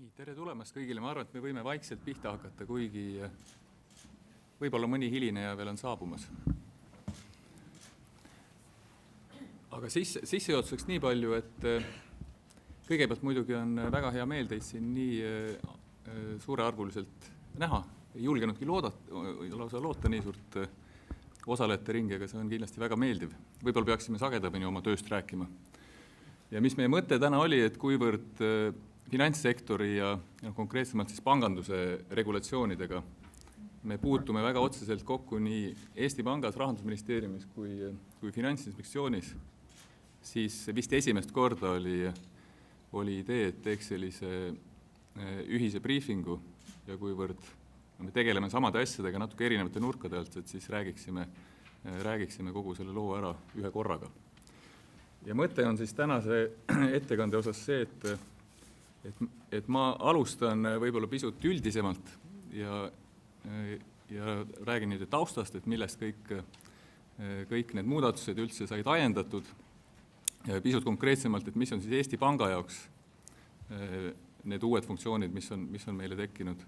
Nii, tere tulemast kõigile. Ma arvan, et me võime vaikselt pihta hakata, kuigi võib-olla mõni hiline ja veel on saabumas. Aga sissejuhatuseks nii palju, et kõigepealt muidugi on väga hea meel teid siin nii suurearvuliselt näha. Ei julgenudki lausa loota nii suurt osalejate ringi, aga see on kindlasti väga meeldiv. Võib-olla peaksime sagedamini oma tööst rääkima. Ja mis meie mõte täna oli, et kuivõrd finantssektori ja konkreetsemalt siis panganduse regulatsioonidega me puutume väga otseselt kokku nii Eesti Pangas, Rahandusministeeriumis kui Finantsinspektsioonis, siis vist esimest korda oli idee, et teeks sellise ühise briifingu ja kuivõrd me tegeleme samade asjadega natuke erinevate nurkade alt, et siis räägiksime kogu selle loo ära ühe korraga. Ja mõte on siis tänase ettekande osas see, et ma alustan võib-olla pisut üldisemalt ja räägin nüüd taustast, et millest kõik need muudatused üldse said ajendatud ja pisut konkreetsemalt, et mis on siis Eesti Panga jaoks need uued funktsioonid, mis on meile tekkinud.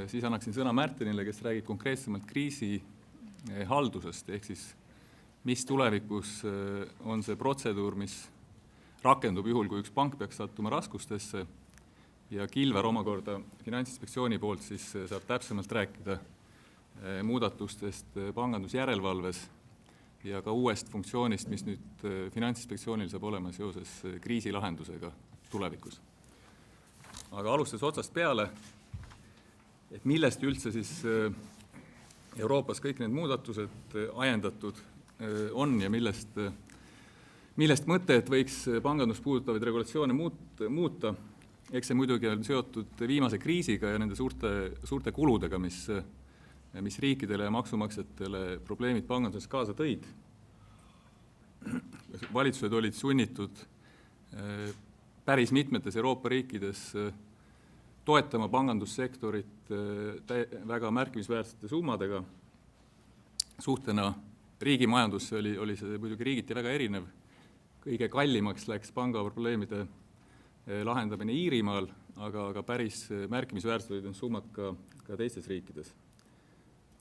Siis annaksin sõna Märtenile, kes räägib konkreetsemalt kriisi haldusest, ehk siis mis tulevikus on see protseduur, mis rakendub juhul, kui üks pank peaks sattuma raskustesse ja Kilvar omakorda Finantsinspektsiooni poolt siis saab täpsemalt rääkida muudatustest pangandusjärelevalves ja ka uuest funktsioonist, mis nüüd Finantsinspektsioonil saab olema seoses kriisilahendusega tulevikus. Aga alustades otsast peale, et millest üldse siis Euroopas kõik need muudatused ajendatud on ja millest mõte, et võiks pangandust puudutavaid regulatsioone muuta. Eks see muidugi on seotud viimase kriisiga ja nende suurte kuludega, mis riikidele ja maksumaksjatele probleemid panganduses kaasa tõid. Valitsused olid sunnitud päris mitmetes Euroopa riikides toetama pangandussektorit väga märkimisväärsete summadega. Suhtena riigi majandusse oli see muidugi riigiti väga erinev. Kõige kallimaks läks panga probleemide lahendamine Iirimaal, aga päris märkimisväärsed olid need summad ka teistes riikides.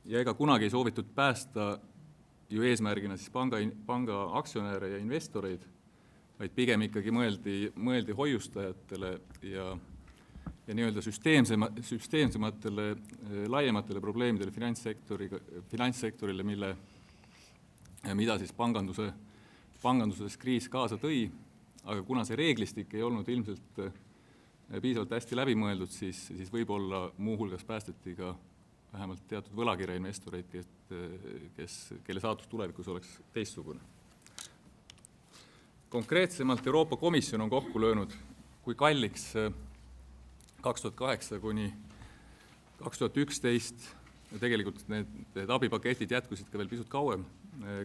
Ja ega kunagi ei soovitud päästa ju eesmärgina siis panga aktsionäre ja investoreid, vaid pigem ikkagi mõeldi hoiustajatele ja nii-öelda süsteemsematele laiematele probleemidele finantssektorile, mida siis panganduses kriis kaasa tõi, aga kuna see reeglistik ei olnud ilmselt piisavalt hästi läbi mõeldud, siis võib-olla muuhulgas päästeti ka vähemalt teatud võlakirjainvestoreid, kelle saatus tulevikus oleks teistsugune. Konkreetsemalt Euroopa Komisjon on kokku löönud, kui kalliks 2008 kuni 2011 ja tegelikult need abipaketid jätkusid ka veel pisut kauem,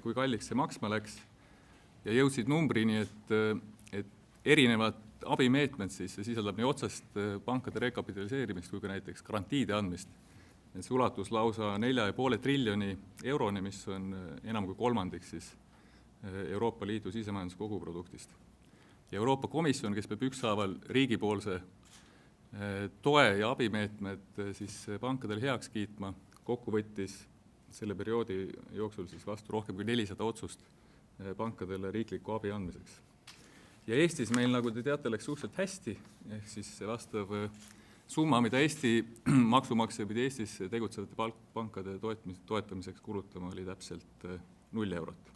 kui kalliks see maksma läks ja jõudsid numbrini, et erinevad abimeetmed siis sisaldab nii otsest pankade rekapitaliseerimist kui ka näiteks garantiide andmist. See ulatus lausa 4,5 triljoni euroni, mis on enam kui kolmandik siis Euroopa Liidu sisemajanduse koguproduktist. Ja Euroopa Komisjon, kes peab ükshaaval riigipoolse toe ja abimeetmed siis pankadel heaks kiitma, kokku võttis selle perioodi jooksul siis vastu rohkem kui 400 otsust pankadele riikliku abi andmiseks. Ja Eestis meil, nagu te teate, läks suhteliselt hästi, ehk siis vastav summa, mida Eesti maksumaksja pidi Eestis tegutsevate pankade toetamiseks kulutama, oli täpselt 0 eurot.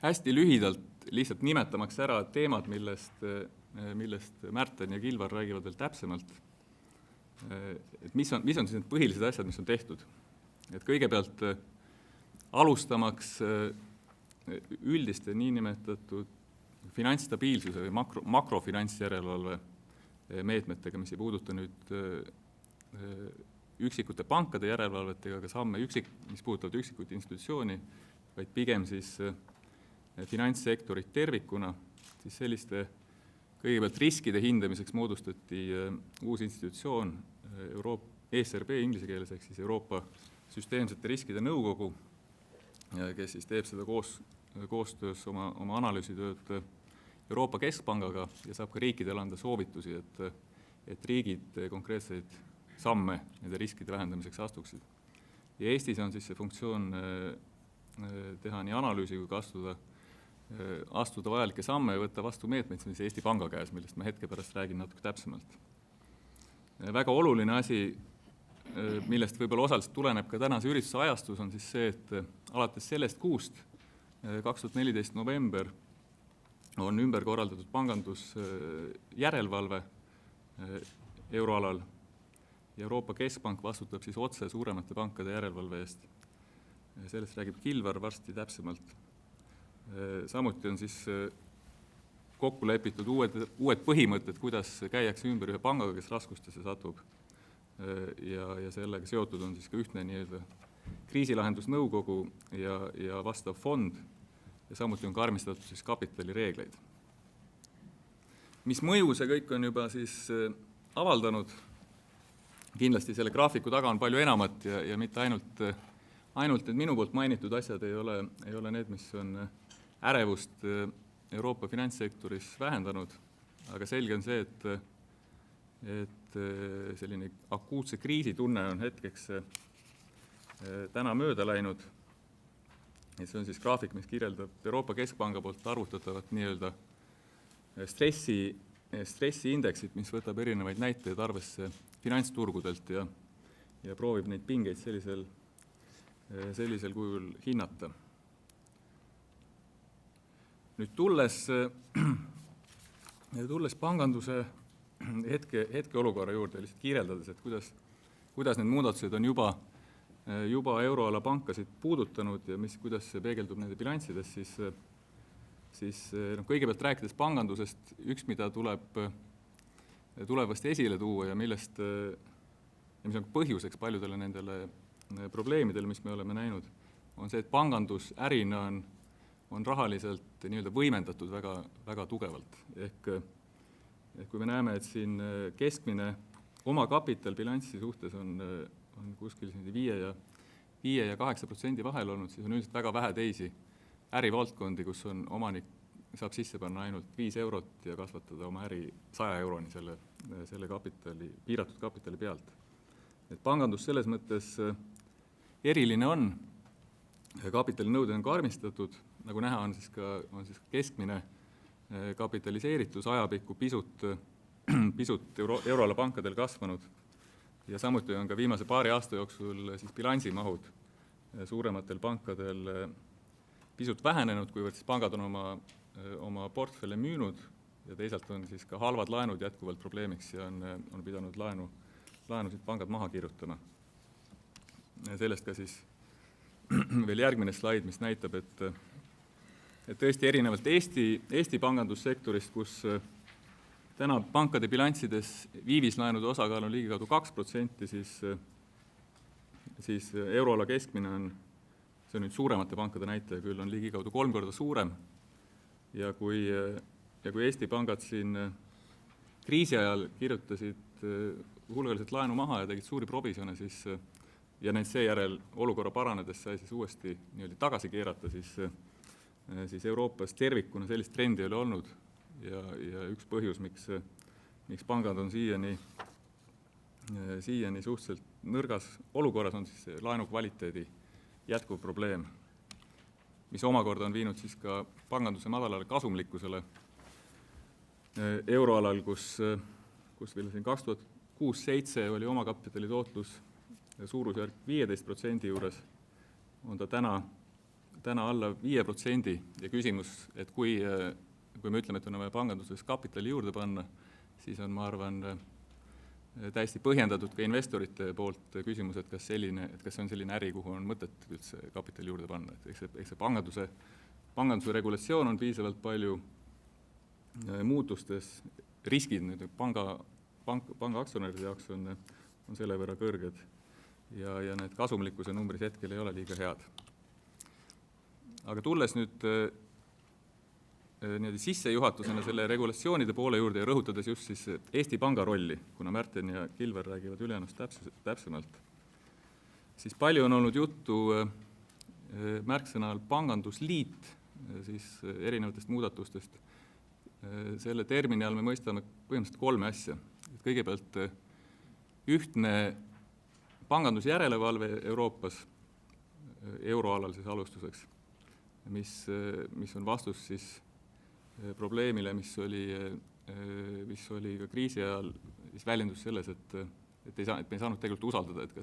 Hästi lühidalt lihtsalt nimetamaks ära teemad, millest Märten ja Kilvar räägivad veel täpsemalt, et mis on siis need põhilised asjad, mis on tehtud. Et kõigepealt alustamaks üldiste niinimetatud finantsstabiilsuse või makrofinantsjärelevalve meetmetega, mis ei puuduta nüüd üksikute pankade järelevalvet ega ka samme, mis puudutavad üksikut institutsiooni, vaid pigem siis finantssektorit tervikuna, siis selliste kõigepealt riskide hindamiseks moodustati uus institutsioon, ESRB inglise keeles, ehk siis Euroopa süsteemsete riskide nõukogu, kes siis teeb seda koostöös oma analüüsitööd Euroopa Keskpangaga ja saab ka riikidele anda soovitusi, et riigid konkreetseid samme nende riskide vähendamiseks astuksid. Ja Eestis on siis see funktsioon teha nii analüüsi kui ka astuda vajalikke samme ja võtta vastu meetmeid Eesti Panga käes, millest ma hetke pärast räägin natuke täpsemalt. Väga oluline asi, millest võib-olla osaliselt tuleneb ka tänase ürituse ajastus, on siis see, et alates sellest kuust, 2014 november, on ümber korraldatud pangandusjärelevalve euroalal ja Euroopa Keskpank vastutab siis otse suuremate pankade järelevalve eest. Sellest räägib Kilvar varsti täpsemalt. Samuti on siis kokku lepitud uued põhimõtted, kuidas käiakse ümber ühe pangaga, kes raskustesse satub. Ja sellega seotud on siis ka ühtne nii-öelda kriisilahendusnõukogu ja vastav fond ja samuti on karmistatud siis kapitalireegleid. Mis mõju see kõik on juba siis avaldanud? Kindlasti selle graafiku taga on palju enamat ja mitte ainult need minu poolt mainitud asjad ei ole need, mis on ärevust Euroopa finantssektoris vähendanud, aga selge on see, et selline akuutse kriisi tunne on hetkeks täna mööda läinud. Ja see on siis graafik, mis kirjeldab Euroopa Keskpanga poolt arvutatavat nii-öelda stressiindeksit, mis võtab erinevaid näiteid arvesse finantsturgudelt ja proovib neid pingeid sellisel kujul hinnata. Nüüd tulles panganduse hetke olukorra juurde lihtsalt kirjeldades, et kuidas need muudatused on juba euroala pankasid puudutanud ja kuidas see peegeldub nende bilanssides, siis kõigepealt rääkides pangandusest, üks, mida tuleb vast esile tuua ja mis on põhjuseks paljudele nendele probleemidele, mis me oleme näinud, on see, et pangandusärina on rahaliselt nii-öelda võimendatud väga, väga tugevalt. Ehk kui me näeme, et siin keskmine omakapital bilanssi suhtes on kuskil 5 ja 8% vahel olnud, siis on üldiselt väga vähe teisi ärivaldkondi, kus on omanik saab sisse panna ainult 5 eurot ja kasvatada oma äri 100 euroni selle piiratud kapitali pealt. Et pangandus selles mõttes eriline on, kapitalinõuded on karmistatud, nagu näha on siis ka keskmine kapitaliseeritus ajapikku pisut euroala pankadel kasvanud ja samuti on ka viimase paari aasta jooksul siis bilansimahud suurematel pankadel pisut vähenenud, kuivõrd siis pangad on oma portfelle müünud ja teisalt on siis ka halvad laenud jätkuvalt probleemiks ja on pidanud laenusid pangad maha kirjutama. Sellest ka siis veel järgmine slaid, mis näitab, et tõesti erinevalt Eesti pangandussektorist, kus täna pankade bilanssides viivislaenude osakaal on ligikaudu 2%, siis euroala keskmine on, see on nüüd suuremate pankade näitaja küll, on ligikaudu 3 korda suurem ja kui Eesti pangad siin kriisi ajal kirjutasid hulgaliselt laenu maha ja tegid suuri provisjone, ja neid seejärel olukorra paranedes sai siis uuesti niimoodi tagasi keerata, siis Euroopas tervikuna sellist trendi ei ole olnud ja üks põhjus, miks pangad on siiani suhteliselt nõrgas olukorras, on siis laenu kvaliteedi jätkuv probleem, mis omakorda on viinud siis ka panganduse madalale kasumlikkusele euroalal, kus veel siin 2006-2007 oli omakapitali tootlus suurusjärk 15% juures, on ta täna alla 5% ja küsimus, et kui me ütleme, et on vaja panganduses kapitali juurde panna, siis on, ma arvan, täiesti põhjendatud ka investorite poolt küsimus, et kas see on selline äri, kuhu on mõtet üldse kapitali juurde panna. Eks see panganduse regulatsioon on piisavalt palju muutustes, riskid panga aktsionäride jaoks on selle võrra kõrged ja need kasumlikkuse numbrid hetkel ei ole liiga head. Aga tulles nüüd sissejuhatusena selle regulatsioonide poole juurde ja rõhutades just siis Eesti Panga rolli, kuna Märten ja Kilvar räägivad ülejäänust täpsemalt, siis palju on olnud juttu märksõnal pangandusliit, siis erinevatest muudatustest Selle termini all me mõistame põhimõtteliselt 3 asja. Kõigepealt ühtne pangandusjärelevalve Euroopas, euroalal siis alustuseks, mis on vastus siis probleemile, mis oli ka kriisi ajal siis väljendus selles, et me ei saanud tegelikult usaldada, et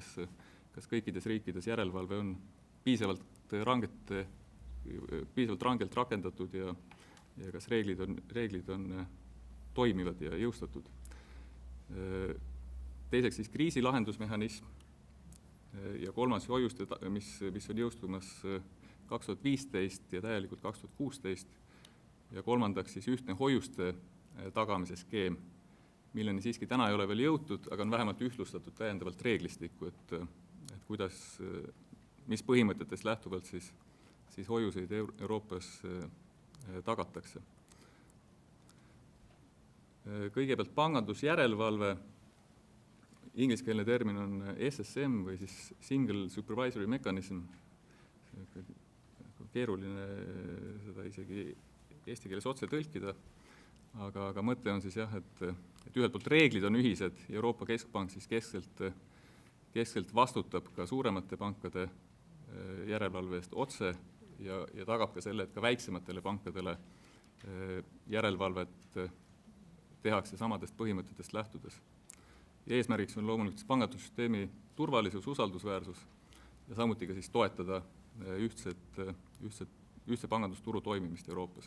kas kõikides riikides järelevalve on piisavalt rangelt rakendatud ja kas reeglid on toimivad ja jõustatud. Teiseks siis kriisilahendusmehhanism ja kolmas hoiuste, mis on jõustumas 2015 ja täielikult 2016 ja kolmandaks siis ühtne hoiuste tagamise skeem, milleni siiski täna ei ole veel jõutud, aga on vähemalt ühtlustatud täiendavalt reeglistikku, et kuidas, mis põhimõtetest lähtuvalt siis hoiuseid Euroopas tagatakse. Kõigepealt pangandusjärelevalve, ingliskeelne termin on SSM või siis Single Supervisory Mechanism, keeruline seda isegi eesti keeles otse tõlkida, aga mõte on siis jah, et ühelt poolt reeglid on ühised, Euroopa Keskpank siis keskselt vastutab ka suuremate pankade järelevalve eest otse ja tagab ka selle, et ka väiksematele pankadele järelevalvet tehakse samadest põhimõtetest lähtudes. Ja eesmärgiks on loomulikult pangandussüsteemi turvalisus, usaldusväärsus ja samuti ka siis toetada ühtse pangandusturu toimimist Euroopas.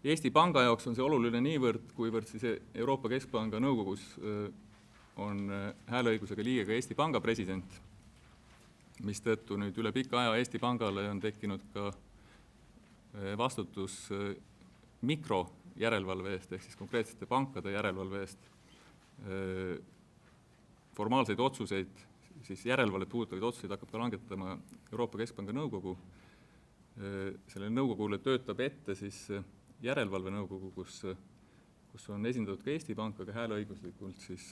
Eesti Panga jaoks on see oluline niivõrd, kuivõrd siis Euroopa Keskpanga nõukogus on hääleõigusega liige ka Eesti Panga president, mistõttu nüüd üle pika aja Eesti Pangale on tekkinud ka vastutus mikrojärelevalve eest, ehk siis konkreetsete pankade järelevalve eest. Formaalseid otsuseid, siis järelevalvet puudutavaid otsuseid hakkab ka langetama Euroopa Keskpanga nõukogu. Selle nõukogule töötab ette siis järelevalvenõukogu, kus on esindatud ka Eesti Pank, aga hääleõiguslikult siis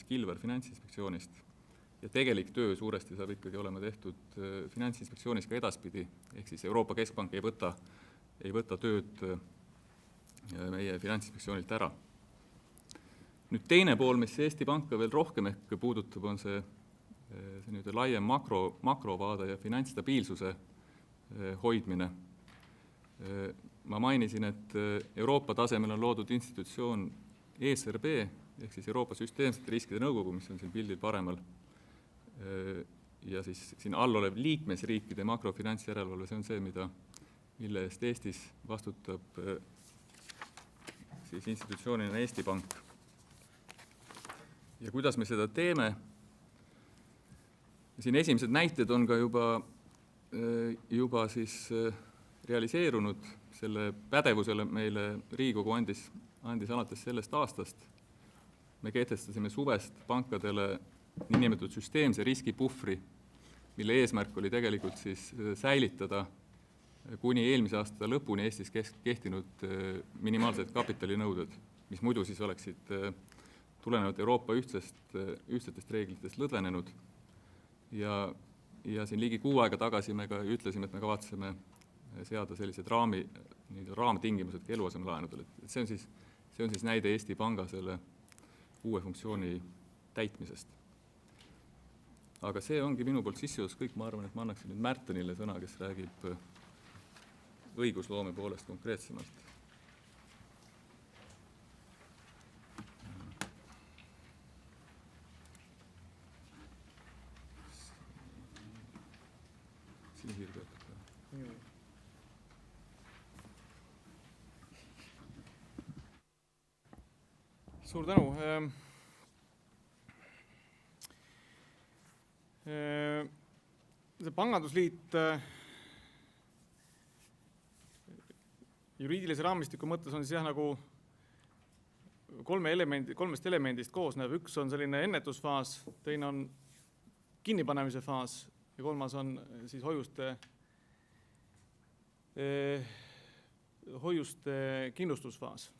Kilver Finantsinspektsioonist. Ja tegelik töö suuresti saab ikkagi olema tehtud Finantsinspektsioonis ka edaspidi, ehk siis Euroopa Keskpank ei võta tööd meie Finantsinspektsioonilt ära. Nüüd teine pool, mis Eesti Panka veel rohkem ehk puudutab, on see laiem makrovaade ja finantsstabiilsuse hoidmine. Ma mainisin, et Euroopa tasemel on loodud institutsioon ESRB, ehk siis Euroopa süsteemsete riskide nõukogu, mis on siin pildil paremal. Ja siis siin all olev liikmesriikide makrofinantsjärelevalve, see on see, mille eest Eestis vastutab siis institutsioonina Eesti Pank. Ja kuidas me seda teeme? Siin esimesed näited on ka juba siis realiseerunud. Selle pädevusele meile Riigikogu andis alates sellest aastast. Me kehtestasime suvest pankadele niinimetatud süsteemse riskipuhvri, mille eesmärk oli tegelikult siis säilitada kuni eelmise aasta lõpuni Eestis kehtinud minimaalsed kapitalinõuded, mis muidu siis oleksid tulenevalt Euroopa ühtsetest reeglitest lõdvenenud. Ja siin ligi 6 aega tagasi me ka ütlesime, et me kavatseme seada sellised raamtingimused ka eluasemelaenudele. See on siis näide Eesti Panga selle uue funktsiooni täitmisest. Aga see ongi minu poolt sissejuhatus kõik. Ma arvan, et ma annaksin nüüd Märtenile sõna, kes räägib õigusloome poolest konkreetsemalt. Suur tänu. See pangandusliit juriidilise raamistiku mõttes on siis jah nagu kolmest elemendist koosnev. Üks on selline ennetusfaas, teine on kinnipanemise faas ja kolmas on siis hoiuste kindlustusfaas.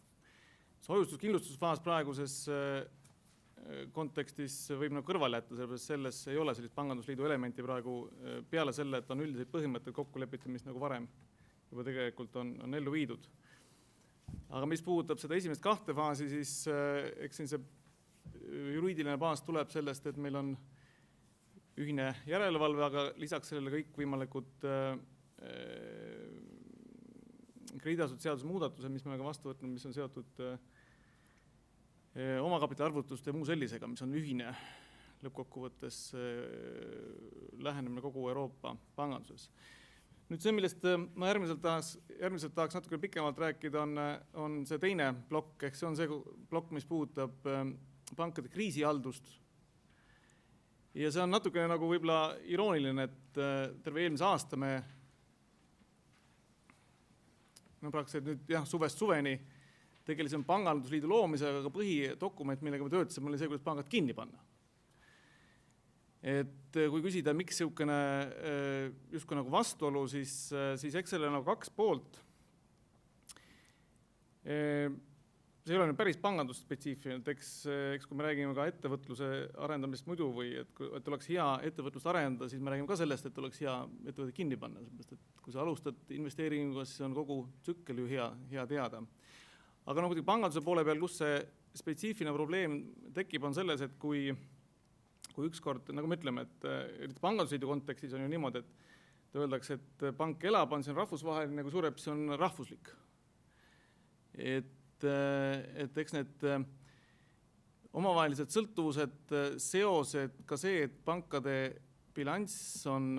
Hoiustuskindlustusfaas praeguses kontekstis võib kõrvale jätta, sellepärast selles ei ole sellist pangandusliidu elementi praegu peale selle, et on üldiseid põhimõtteid kokku lepitud, mis nagu varem juba tegelikult on ellu viidud. Aga mis puudutab seda esimest 2 faasi, siis eks siin see juriidiline baas tuleb sellest, et meil on ühine järelevalve, aga lisaks sellele kõik võimalikud krediidiasutuste seaduse muudatused, mis me oleme vastu võtnud, mis on seotud omakapitali arvutuste ja muu sellisega, mis on ühine lõppkokkuvõttes lähenemine kogu Euroopa panganduses. Nüüd see, millest ma järgmiselt tahaks natuke pikemalt rääkida, on see teine plokk, ehk see on see plokk, mis puudutab pankade kriisihaldust. Ja see on natuke nagu võib-olla irooniline, et terve eelmise aasta me praktiliselt nüüd suvest suveni tegelisime pangandusliidu loomisega, aga põhidokument, millega me töötasime, oli see, kuidas pangad kinni panna. Et kui küsida, miks niisugune justkui nagu vastuolu, siis eks sellel on 2 poolt. See ei ole päris pangandusspetsiifiline, et eks kui me räägime ka ettevõtluse arendamist muidu või et oleks hea ettevõtlust arendada, siis me räägime ka sellest, et oleks hea ettevõtte kinni panna, sest et kui sa alustad investeeringuga, siis on kogu tsükkel ju hea teada. Aga muidugi panganduse poole peal, kus see spetsiifiline probleem tekib, on selles, et kui ükskord, nagu me ütleme, et pangandusliidu kontekstis on ju niimoodi, et öeldakse, et pank elab, on see rahvusvaheline, kui sureb, see on rahvuslik. Et eks need omavahelised sõltuvused, seosed, ka see, et pankade bilanss on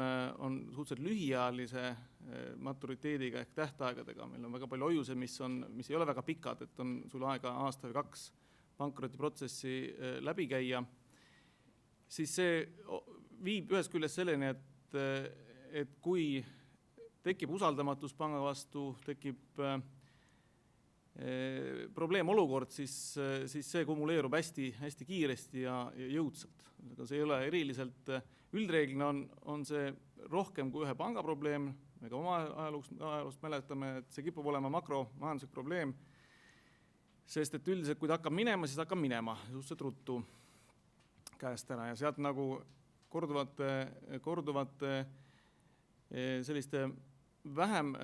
suhteliselt lühiajalise maturiteediga ehk tähtaegadega. Meil on väga palju hoiuse, mis ei ole väga pikad, et on sul aega aasta või 2 pankrotiprotsessi läbi käia. Siis see viib ühest küljest selleni, et kui tekib usaldamatus panga vastu, tekib probleemolukord, siis see kumuleerub hästi kiiresti ja jõudsalt. Aga see ei ole eriliselt, üldreeglina on see rohkem kui ühe panga probleem, me ka oma ajaloost mäletame, et see kipub olema makromajanduslik probleem, sest et üldiselt, kui ta hakkab minema, siis hakkab minema suhteliselt ruttu käest ära ja sealt nagu korduvate selliste vähem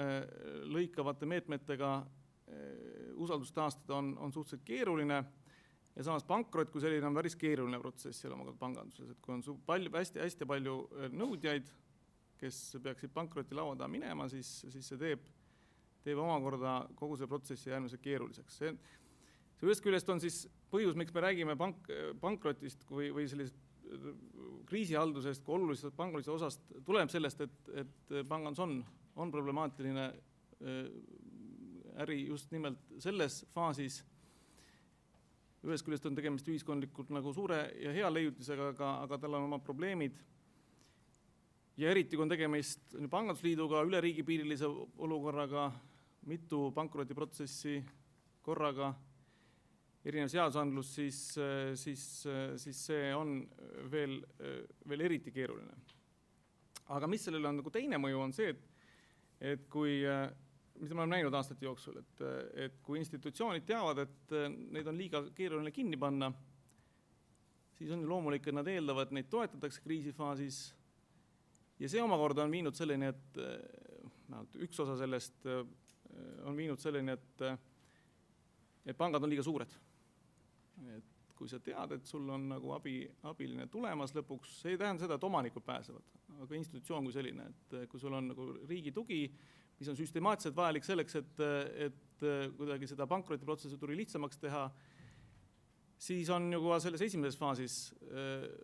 lõikavate meetmetega usaldust taastada on suhteliselt keeruline ja samas pankrot kui selline on päris keeruline protsess seal omakorda panganduses, et kui on hästi palju nõudjaid, kes peaksid pankroti laua taha minema, siis see teeb omakorda kogu see protsessi äärmiselt keeruliseks. See ühest küljest on siis põhjus, miks me räägime pankrotist või sellisest kriisihaldusest kui olulisest pankrotise osast, tuleb sellest, et pangandus on problemaatiline äri just nimelt selles faasis. Ühest küljest on tegemist ühiskondlikult nagu suure ja hea leiutisega, aga tal on oma probleemid. Ja eriti kui on tegemist pangandusliiduga, üle riigipiirilise olukorraga, mitu pankrotiprotsessi korraga, erinev seadusandlus, siis see on veel eriti keeruline. Aga mis sellele on nagu teine mõju on see, et kui mis me oleme näinud aastate jooksul, et kui institutsioonid teavad, et neid on liiga keeruline kinni panna, siis on loomulik, et nad eeldavad, et neid toetatakse kriisifaasis ja see omakorda on viinud selleni, et üks osa sellest on viinud selleni, et pangad on liiga suured. Et kui sa tead, et sul on nagu abiline tulemas lõpuks, see ei tähenda seda, et omanikud pääsevad, aga institutsioon kui selline, et kui sul on nagu riigi tugi, mis on süstemaatiliselt vajalik selleks, et kuidagi seda pankrotiprotsessi lihtsamaks teha, siis on ju selles esimeses faasis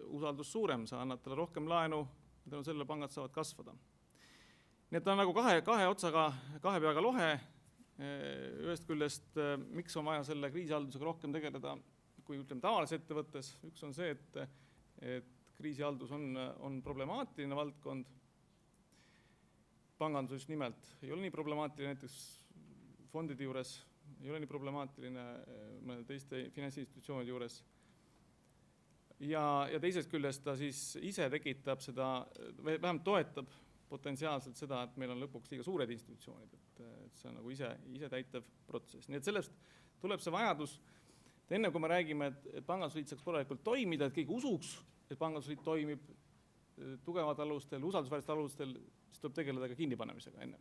usaldus suurem, sa annad talle rohkem laenu, tänu sellele pangad saavad kasvada. Nii et ta on nagu kahe otsaga, 2 peaga lohe, ühest küljest, miks on vaja selle kriisihaldusega rohkem tegeleda, kui ütleme tavalises ettevõttes, üks on see, et kriisihaldus on problemaatiline valdkond, pangandus just nimelt ei ole nii problemaatiline, näiteks fondide juures ei ole nii problemaatiline teiste finantsinstitutsioonide juures. Ja teisest küljest ta siis ise tekitab seda, vähemalt toetab potentsiaalselt seda, et meil on lõpuks liiga suured institutsioonid, et see on nagu ise täitev protsess. Nii et sellest tuleb see vajadus, et enne kui me räägime, et pangandusliit saaks korralikult toimida, et keegi usuks, et pangandusliit toimib tugevad alustel, usaldusväärstel alustel, siis tuleb tegeleda ka kinnipanemisega enne.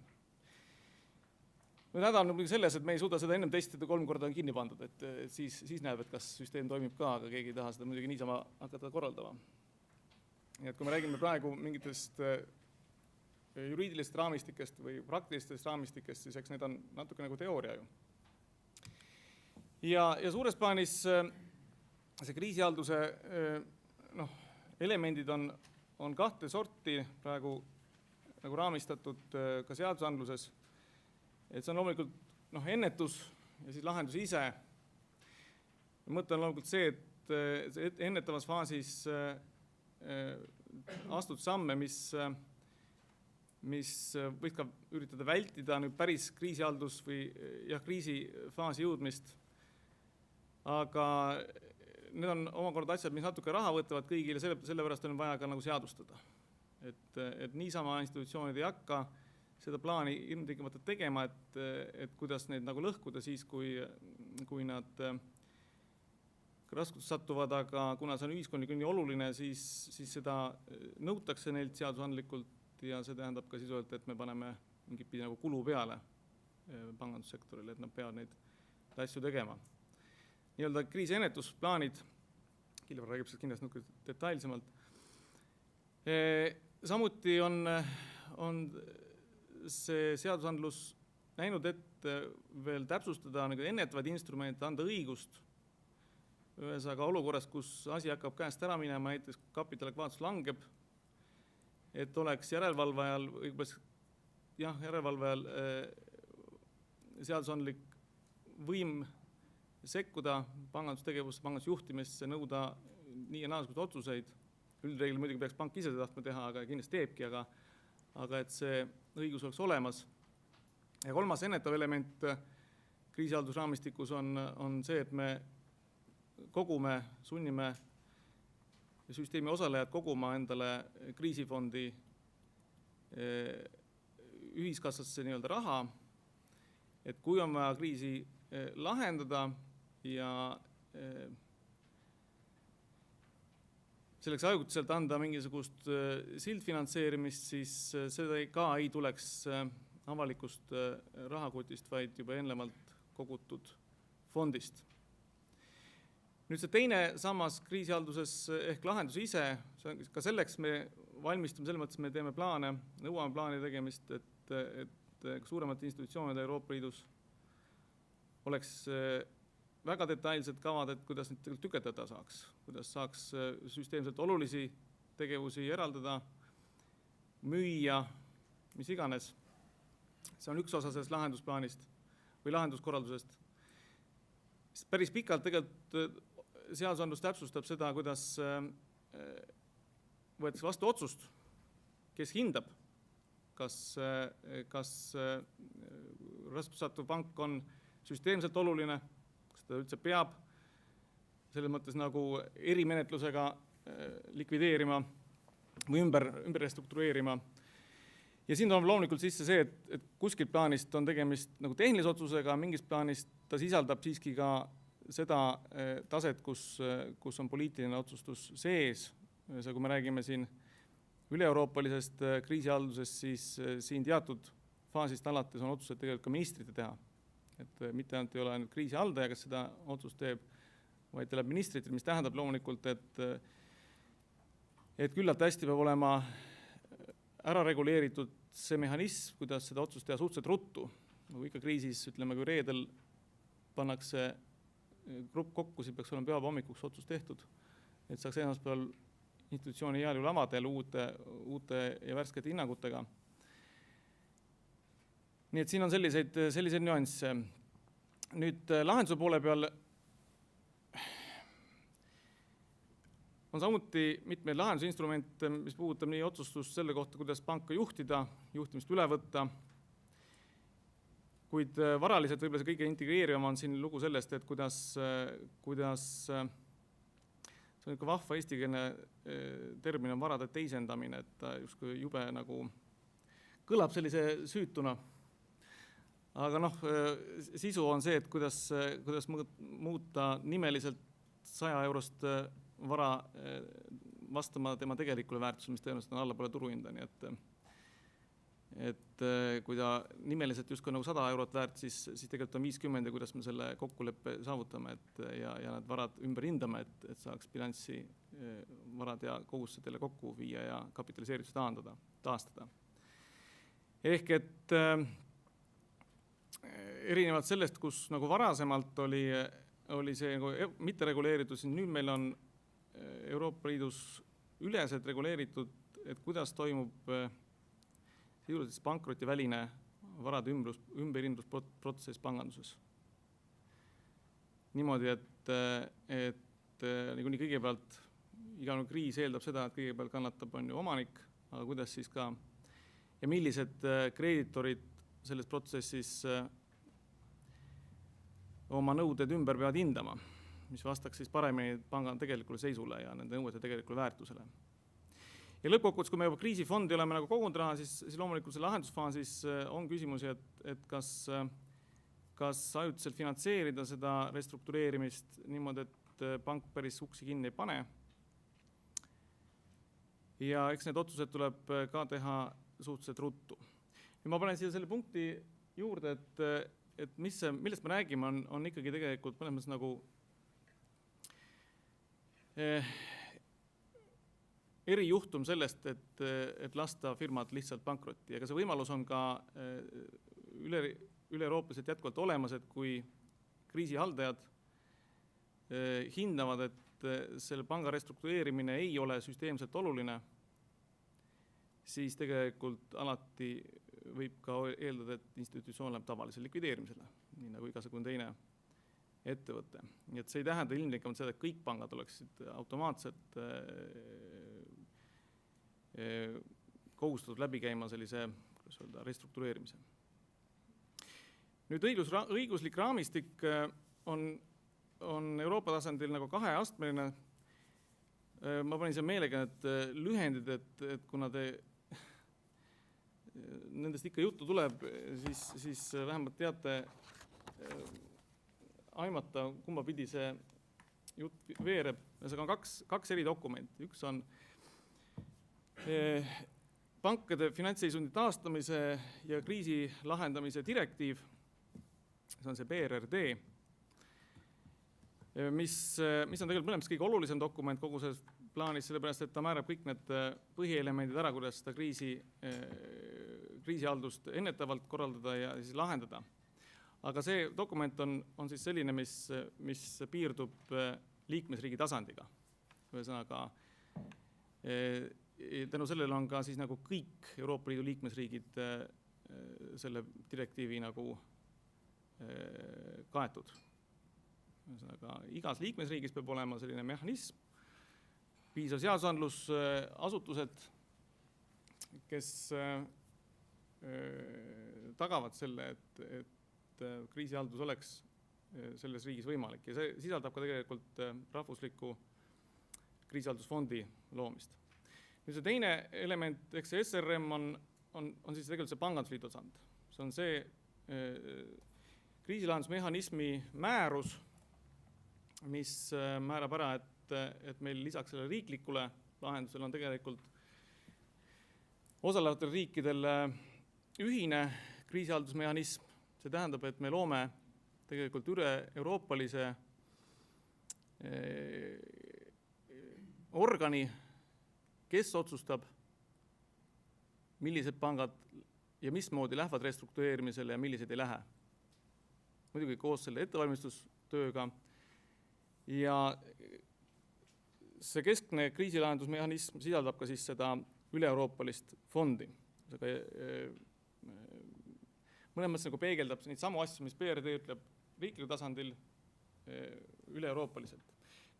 Nüüd häda on muidugi selles, et me ei suuda seda ennem testida, 3 korda on kinni pandud, et siis näeb, et kas süsteem toimib ka, aga keegi ei taha seda muidugi niisama hakata korraldama. Nii et kui me räägime praegu mingitest juriidilistest raamistikest või praktilistest raamistikest, siis eks need on natuke nagu teooria ju. Ja suures plaanis see kriisihalduse elemendid on 2 sorti praegu nagu raamistatud ka seadusandluses. Et see on loomulikult ennetus ja siis lahendus ise. Mõte on loomulikult see, et ennetavas faasis astud samme, mis võid ka üritada vältida nüüd päris kriisihaldus või kriisifaasi jõudmist. Aga need on omakorda asjad, mis natuke raha võtavad kõigile, sellepärast on vaja ka nagu seadustada. Et niisama institutsioonid ei hakka seda plaani ilmtingimata tegema, et kuidas neid nagu lõhkuda siis, kui nad raskuses satuvad, aga kuna see on ühiskondlik nii oluline, siis seda nõutakse neilt seadusandlikult ja see tähendab ka sisuliselt, et me paneme mingit pidi nagu kulu peale pangandussektorile, et nad peavad neid asju tegema. Nii-öelda kriisiennetusplaanid, Kilvar räägib sellest kindlasti natuke detailsemalt. Samuti on see seadusandlus näinud ette veel täpsustada ennetavaid instrumente, anda õigust ühesõnaga olukorras, kus asi hakkab käest ära minema, näiteks kapitalikvaatsus langeb, et oleks järelevalvajal seadusandlik võim sekkuda pangandustegevusse, pangandusjuhtimisse, nõuda nii ja naasugused otsuseid. Üldreegel muidugi peaks pank ise tahtma teha, aga kindlasti teebki, aga et see õigus oleks olemas. Ja 3. ennetav element kriisihaldusraamistikus on see, et me kogume, sunnime süsteemi osalejad koguma endale kriisifondi ühiskassasse nii-öelda raha, et kui on vaja kriisi lahendada ja selleks ajutiselt anda mingisugust sildfinantseerimist, siis seda ka ei tuleks avalikust rahakotist, vaid juba eelnevalt kogutud fondist. Nüüd see teine sammas kriisihalduses ehk lahendus ise, ka selleks me valmistume, selles mõttes me teeme plaane, nõuame plaani tegemist, et suuremate institutsioonide Euroopa Liidus oleks väga detailsed kavad, et kuidas neid tüketada saaks, kuidas saaks süsteemselt olulisi tegevusi eraldada, müüa, mis iganes. See on üks osa sellest lahendusplaanist või lahenduskorraldusest. Päris pikalt tegelikult seadusandlus täpsustab seda, kuidas võetakse vastu otsust, kes hindab, kas raskusse sattuv pank on süsteemselt oluline, kas ta üldse peab selles mõttes nagu erimenetlusega likvideerima või ümber restruktureerima. Ja siin on loomulikult sisse see, et kuskilt plaanist on tegemist nagu tehnilise otsusega, mingist plaanist ta sisaldab siiski ka seda taset, kus on poliitiline otsustus sees. Kui me räägime siin üle-euroopalisest kriisihaldusest, siis siin teatud faasist alates on otsused tegelikult ka ministrite teha. Et mitte ainult ei ole ainult kriisihaldaja, kes seda otsust teeb, vaid ta läheb ministritel, mis tähendab loomulikult, et küllalt hästi peab olema ära reguleeritud see mehhanism, kuidas seda otsust teha suhteliselt ruttu. Nagu ikka kriisis, ütleme, kui reedel pannakse grupp kokku, siis peaks olema pühapäeva hommikuks otsus tehtud, et saaks esmaspäeval institutsiooni heal juhul avada uute ja värskete hinnangutega. Nii et siin on selliseid nüansse. Nüüd lahenduse poole peal on samuti mitmeid lahendusinstrumente, mis puudutab nii otsustust selle kohta, kuidas panka juhtida, juhtimist üle võtta. Kuid varaliselt võib-olla see kõige integreerivam on siin lugu sellest, et kuidas see on ikka vahva eestikeelne termin on varade teisendamine, et ta justkui jube nagu kõlab sellise süütuna. Aga sisu on see, et kuidas muuta nimeliselt 100 eurost vara vastama tema tegelikule väärtusele, mis tõenäoliselt on allapoole turuhinda. Nii et et kui ta nimeliselt justkui nagu 100 eurot väärt, siis tegelikult on 50 ja kuidas me selle kokkuleppe saavutame ja need varad ümber hindame, et saaks bilanssi varad ja kohustused jälle kokku viia ja kapitaliseeritus taastada. Ehk et erinevalt sellest, kus nagu varasemalt oli see nagu mittereguleeritud, siis nüüd meil on Euroopa Liidus üleselt reguleeritud, et kuidas toimub sisuliselt pankrotiväline varade ümberhindlusprotsess panganduses. Niimoodi, et niikuinii kõigepealt iga kriis eeldab seda, et kõigepealt kannatab on ju omanik, aga kuidas siis ka ja millised kreeditorid selles protsessis oma nõuded ümber peavad hindama, mis vastaks siis paremini panga tegelikule seisule ja nende nõuete tegelikule väärtusele. Ja lõppkokkuvõttes, kui me juba kriisifondi oleme nagu kogunud raha, siis loomulikult selle lahendusfaasis on küsimusi, et kas ajutiselt finantseerida seda restruktureerimist niimoodi, et pank päris uksi kinni ei pane. Ja eks need otsused tuleb ka teha suhteliselt ruttu. Ja ma panen siia selle punkti juurde, et millest me räägime, on ikkagi tegelikult mõnes mõttes nagu erijuhtum sellest, et lasta firmad lihtsalt pankrotti. Aga see võimalus on ka üle-euroopaliselt jätkuvalt olemas, et kui kriisihaldajad hindavad, et selle panga restruktureerimine ei ole süsteemselt oluline, siis tegelikult alati võib ka eeldada, et institutsioon läheb tavalisele likvideerimisele, nii nagu igasugune teine ettevõte. Nii et see ei tähenda ilmtingimata seda, et kõik pangad oleksid automaatselt kohustatud läbi käima sellise restruktureerimise. Nüüd õiguslik raamistik on Euroopa tasandil nagu kaheastmeline. Ma panin seal meelega need lühendid, et kuna nendest ikka juttu tuleb, siis vähemalt teate aimata, kumba pidi see jutt veereb. See on kaks eri dokumenti. Üks on pankade finantsseisundi taastamise ja kriisi lahendamise direktiiv, see on see BRRD, mis on tegelikult mõlemast kõige olulisem dokument kogu selles plaanis, sellepärast, et ta määrab kõik need põhielemendid ära, kuidas seda kriisihaldust ennetavalt korraldada ja siis lahendada. Aga see dokument on siis selline, mis piirdub liikmesriigi tasandiga. Ühesõnaga, tänu sellele on ka siis nagu kõik Euroopa Liidu liikmesriigid selle direktiivi nagu kaetud. Ühesõnaga, igas liikmesriigis peab olema selline mehhanism, piisav seadusandlusasutused, kes tagavad selle, et kriisihaldus oleks selles riigis võimalik. Ja see sisaldab ka tegelikult rahvusliku kriisihaldusfondi loomist. Nüüd see teine element, eks see SRM on siis tegelikult see pangandusliidu tasand. See on see kriisilahendusmehhanismi määrus, mis määrab ära, et meil lisaks selle riiklikule lahendusele on tegelikult osalevatel riikidel ühine kriisihaldusmehhanism. See tähendab, et me loome tegelikult üle-euroopalise organi, kes otsustab, millised pangad ja mismoodi lähevad restruktureerimisele ja millised ei lähe. Muidugi koos selle ettevalmistustööga. Ja see keskne kriisilahendusmehhanism sisaldab ka siis seda üle-euroopalist fondi. Mõnes mõttes nagu peegeldab neid samu asju, mis BRD ütleb riiklikul tasandil üle-euroopaliselt.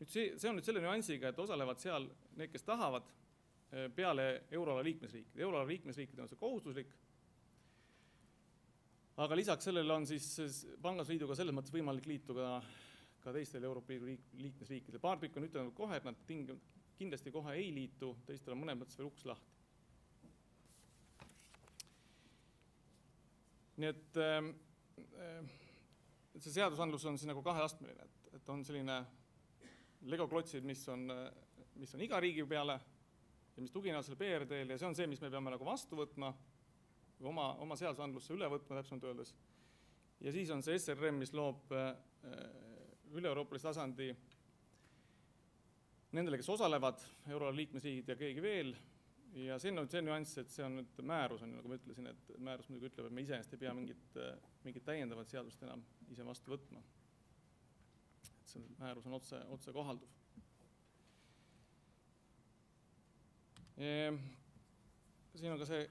See on nüüd selle nüansiga, et osalevad seal need, kes tahavad peale euroala liikmesriikide. Euroala liikmesriikide on see kohustuslik, aga lisaks sellele on siis pangandusliiduga selles mõttes võimalik liituda ka teistel Euroopa Liidu liikmesriikidel. Paar tükk on ütelnud kohe, et nad kindlasti kohe ei liitu, teistel on mõnes mõttes veel uks lahti. Nii et see seadusandlus on siis nagu kaheastmeline, et on selline legoklotsid, mis on iga riigi peale ja mis tuginevad selle BRD-l ja see on see, mis me peame nagu vastu võtma oma seadusandlusse üle võtma täpsemalt öeldes. Ja siis on see SRM, mis loob üle-euroopalise tasandi nendele, kes osalevad, euroala liikmesriigid ja keegi veel. Ja see on see nüanss, et see on nüüd määrus, nagu ma ütlesin, et määrus muidugi ütleb, et me iseenesest ei pea mingit täiendavat seadust enam ise vastu võtma. Et see määrus on otse kohalduv. Siin on ka see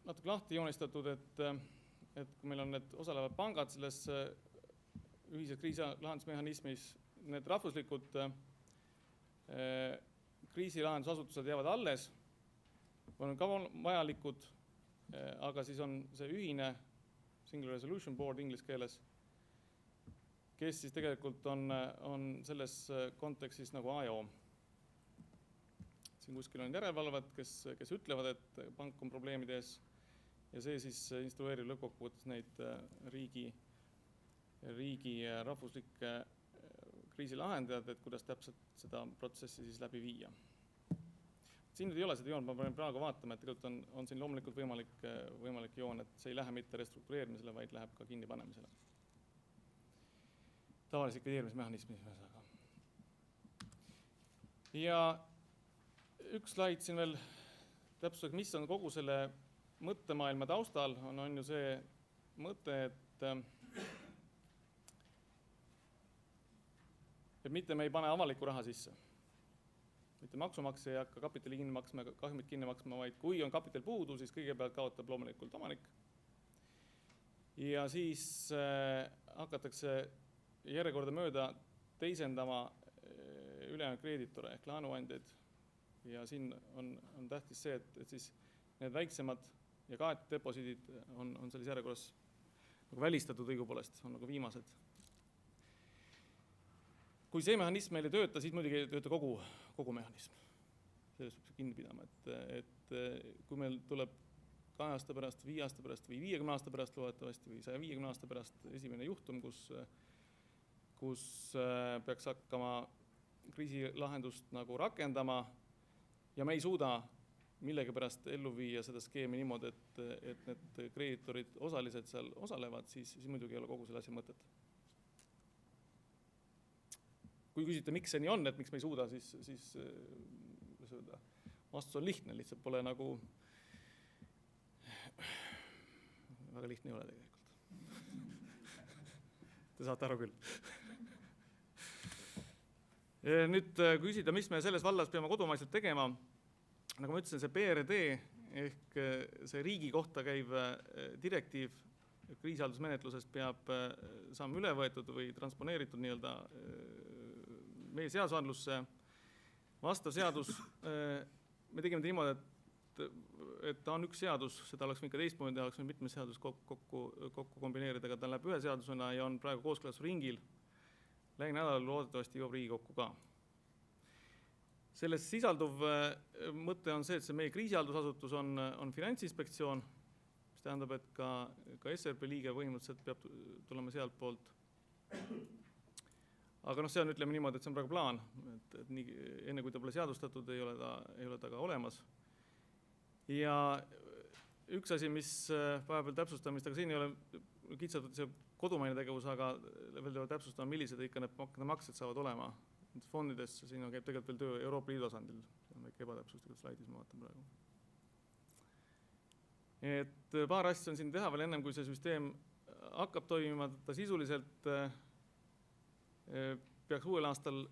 natuke lahti joonistatud, et kui meil on need osalevad pangad selles ühises kriisilahendusmehhanismis, need rahvuslikud kriisilahendusasutused jäävad alles, on ka vajalikud, aga siis on see ühine Single Resolution Board inglise keeles, kes siis tegelikult on selles kontekstis nagu AEO. Siin kuskil on järelevalvad, kes ütlevad, et pank on probleemide ees ja see siis instrueerib lõppkokkuvõttes neid riigi rahvuslikke kriisilahendajad, et kuidas täpselt seda protsessi siis läbi viia. Siin nüüd ei ole seda joon, ma pean praegu vaatama, et tegelikult on siin loomulikult võimalik joon, et see ei lähe mitte restruktureerimisele, vaid läheb ka kinnipanemisele. Tavalise likvideerimismehhanismis. Ja üks slaid siin veel täpsustab, mis on kogu selle mõttemaailma taustal, on ju see mõte, et mitte me ei pane avalikku raha sisse. Mitte maksumaksja ei hakka kapitali kinni maksma, kahjumit kinni maksma, vaid kui on kapital puudu, siis kõigepealt kaotab loomulikult omanik. Ja siis hakatakse järjekorda mööda teisendama ülejäänud kreeditore ehk laenuandjaid. Ja siin on tähtis see, et siis need väiksemad ja kaetud deposiidid on selles järjekorras nagu välistatud õigupoolest, on nagu viimased. Kui see mehhanism meil ei tööta, siis muidugi ei tööta kogu mehhanism. Sellest peab kinni pidama, et kui meil tuleb 2 aasta pärast, 5 aasta pärast või 50 aasta pärast loodetavasti või 150 aasta pärast esimene juhtum, kus peaks hakkama kriisilahendust nagu rakendama ja me ei suuda millegipärast ellu viia seda skeemi niimoodi, et need kreeditorid osalised seal osalevad, siis muidugi ei ole kogu selle asja mõtet. Kui küsite, miks see nii on, et miks me ei suuda, siis vastus on lihtne, lihtsalt pole nagu väga lihtne ei ole tegelikult. Te saate aru küll. Nüüd kui küsida, mis me selles vallas peame kodumaiselt tegema, nagu ma ütlesin, see BRD ehk see riigi kohta käiv direktiiv kriisihaldusmenetlusest peab saama üle võetud või transponeeritud nii-öelda meie seadusandlusse. Vastav seadus, me tegime niimoodi, et ta on üks seadus, seda oleks ikka teistmoodi teha, oleks mitmes seadus kokku kombineerida, aga ta läheb ühe seadusena ja on praegu kooskõlastusringil. Lähinädalal loodetavasti jõuab Riigikokku ka. Selles sisalduv mõte on see, et see meie kriisihaldusasutus on Finantsinspektsioon, mis tähendab, et ka SRB liige põhimõtteliselt peab tulema sealt poolt. Aga see on, ütleme niimoodi, et see on praegu plaan, et nii, enne kui ta pole seadustatud, ei ole ta ka olemas. Ja üks asi, mis vahepeal täpsustamist, aga siin ei ole kitsalt see kodumaine tegevus, aga veel täpsustama, millised ikka need maksed saavad olema fondides. Siin käib tegelikult veel töö Euroopa Liidu tasandil. See on väike ebatäpsustada slaidis, ma vaatan praegu. Et paar asja on siin teha veel ennem, kui see süsteem hakkab toimima. Ta sisuliselt peaks uuel aastal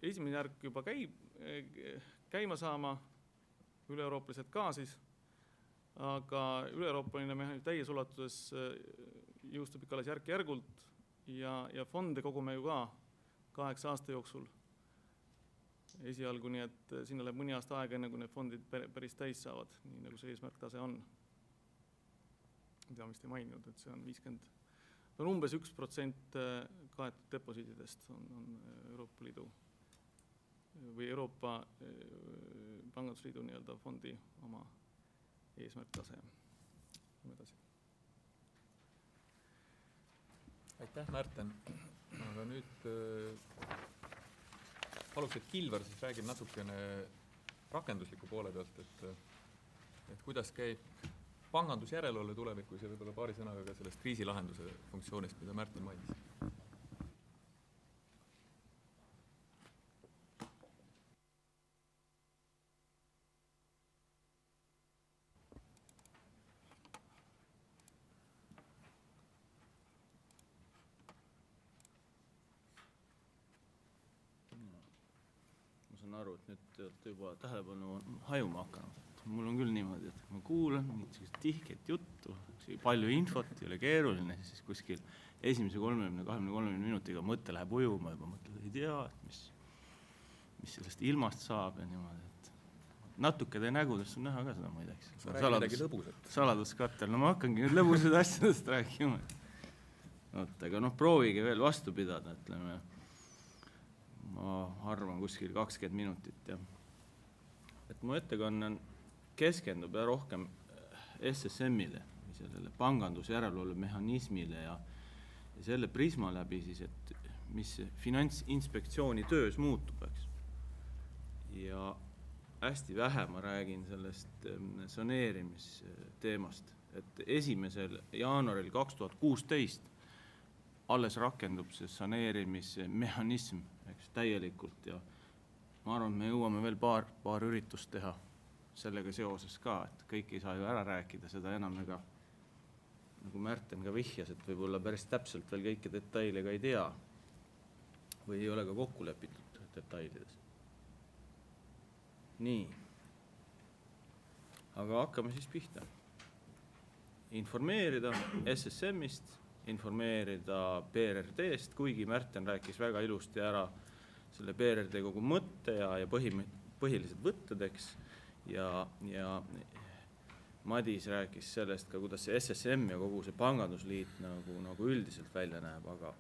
esimene järk juba käima saama üle-euroopaliselt ka siis, aga üle-euroopaline mehhanism täies ulatuses jõustub ikka alles järk-järgult ja fonde kogume ju ka 8 aasta jooksul esialgu, nii et sinna läheb mõni aasta aega, enne kui need fondid päris täis saavad, nii nagu see eesmärktase on. Mida vist ei maininud, et see on 50, on umbes 1% kaetud deposiididest on Euroopa Liidu või Euroopa Pangandusliidu nii-öelda fondi oma eesmärktase. Edasi. Aitäh, Märten. Aga nüüd paluks, et Kilvar siis räägib natukene rakendusliku poole pealt, et kuidas käib pangandusjärelevalve tulevikus ja võib-olla paari sõnaga ka sellest kriisilahenduse funktsioonist, mida Märten mainis. Aru, et nüüd te olete juba tähelepanu hajuma hakanud. Mul on küll niimoodi, et ma kuulan mingit tihket juttu, palju infot, ei ole keeruline, siis kuskil esimese 30-23 minutiga mõte läheb ujuma, juba mõtled, ei tea, et mis sellest ilmast saab ja niimoodi, et natuke teie nägudest on näha ka seda muideks. Saladuskattel, no ma hakkangi nüüd lõbusad asjadest rääkima. Aga proovige veel vastu pidada, ütleme, ma arvan kuskil 20 minutit. Ja. Et mu ettekanne keskendub rohkem SSM-ile, sellele pangandusjärelevalve mehhanismile ja selle prisma läbi siis, et mis finantsinspektsiooni töös muutub, eks. Ja hästi vähe ma räägin sellest saneerimisteemast, et 1. jaanuaril 2016 alles rakendub see saneerimismehhanism, eks, täielikult ja ma arvan, et me jõuame veel paar üritust teha sellega seoses ka, et kõik ei saa ju ära rääkida, seda enam ega, nagu Märten ka vihjas, et võib-olla päris täpselt veel kõiki detaile ka ei tea või ei ole ka kokku lepitud detailides. Nii. Aga hakkame siis pihta. Informeerida SSM-ist, informeerida BRRD-st, kuigi Märten rääkis väga ilusti ära selle BRRD kogu mõtte ja põhilised võttedeks ja Madis rääkis sellest ka, kuidas see SSM ja kogu see pangandusliit nagu üldiselt välja näeb, aga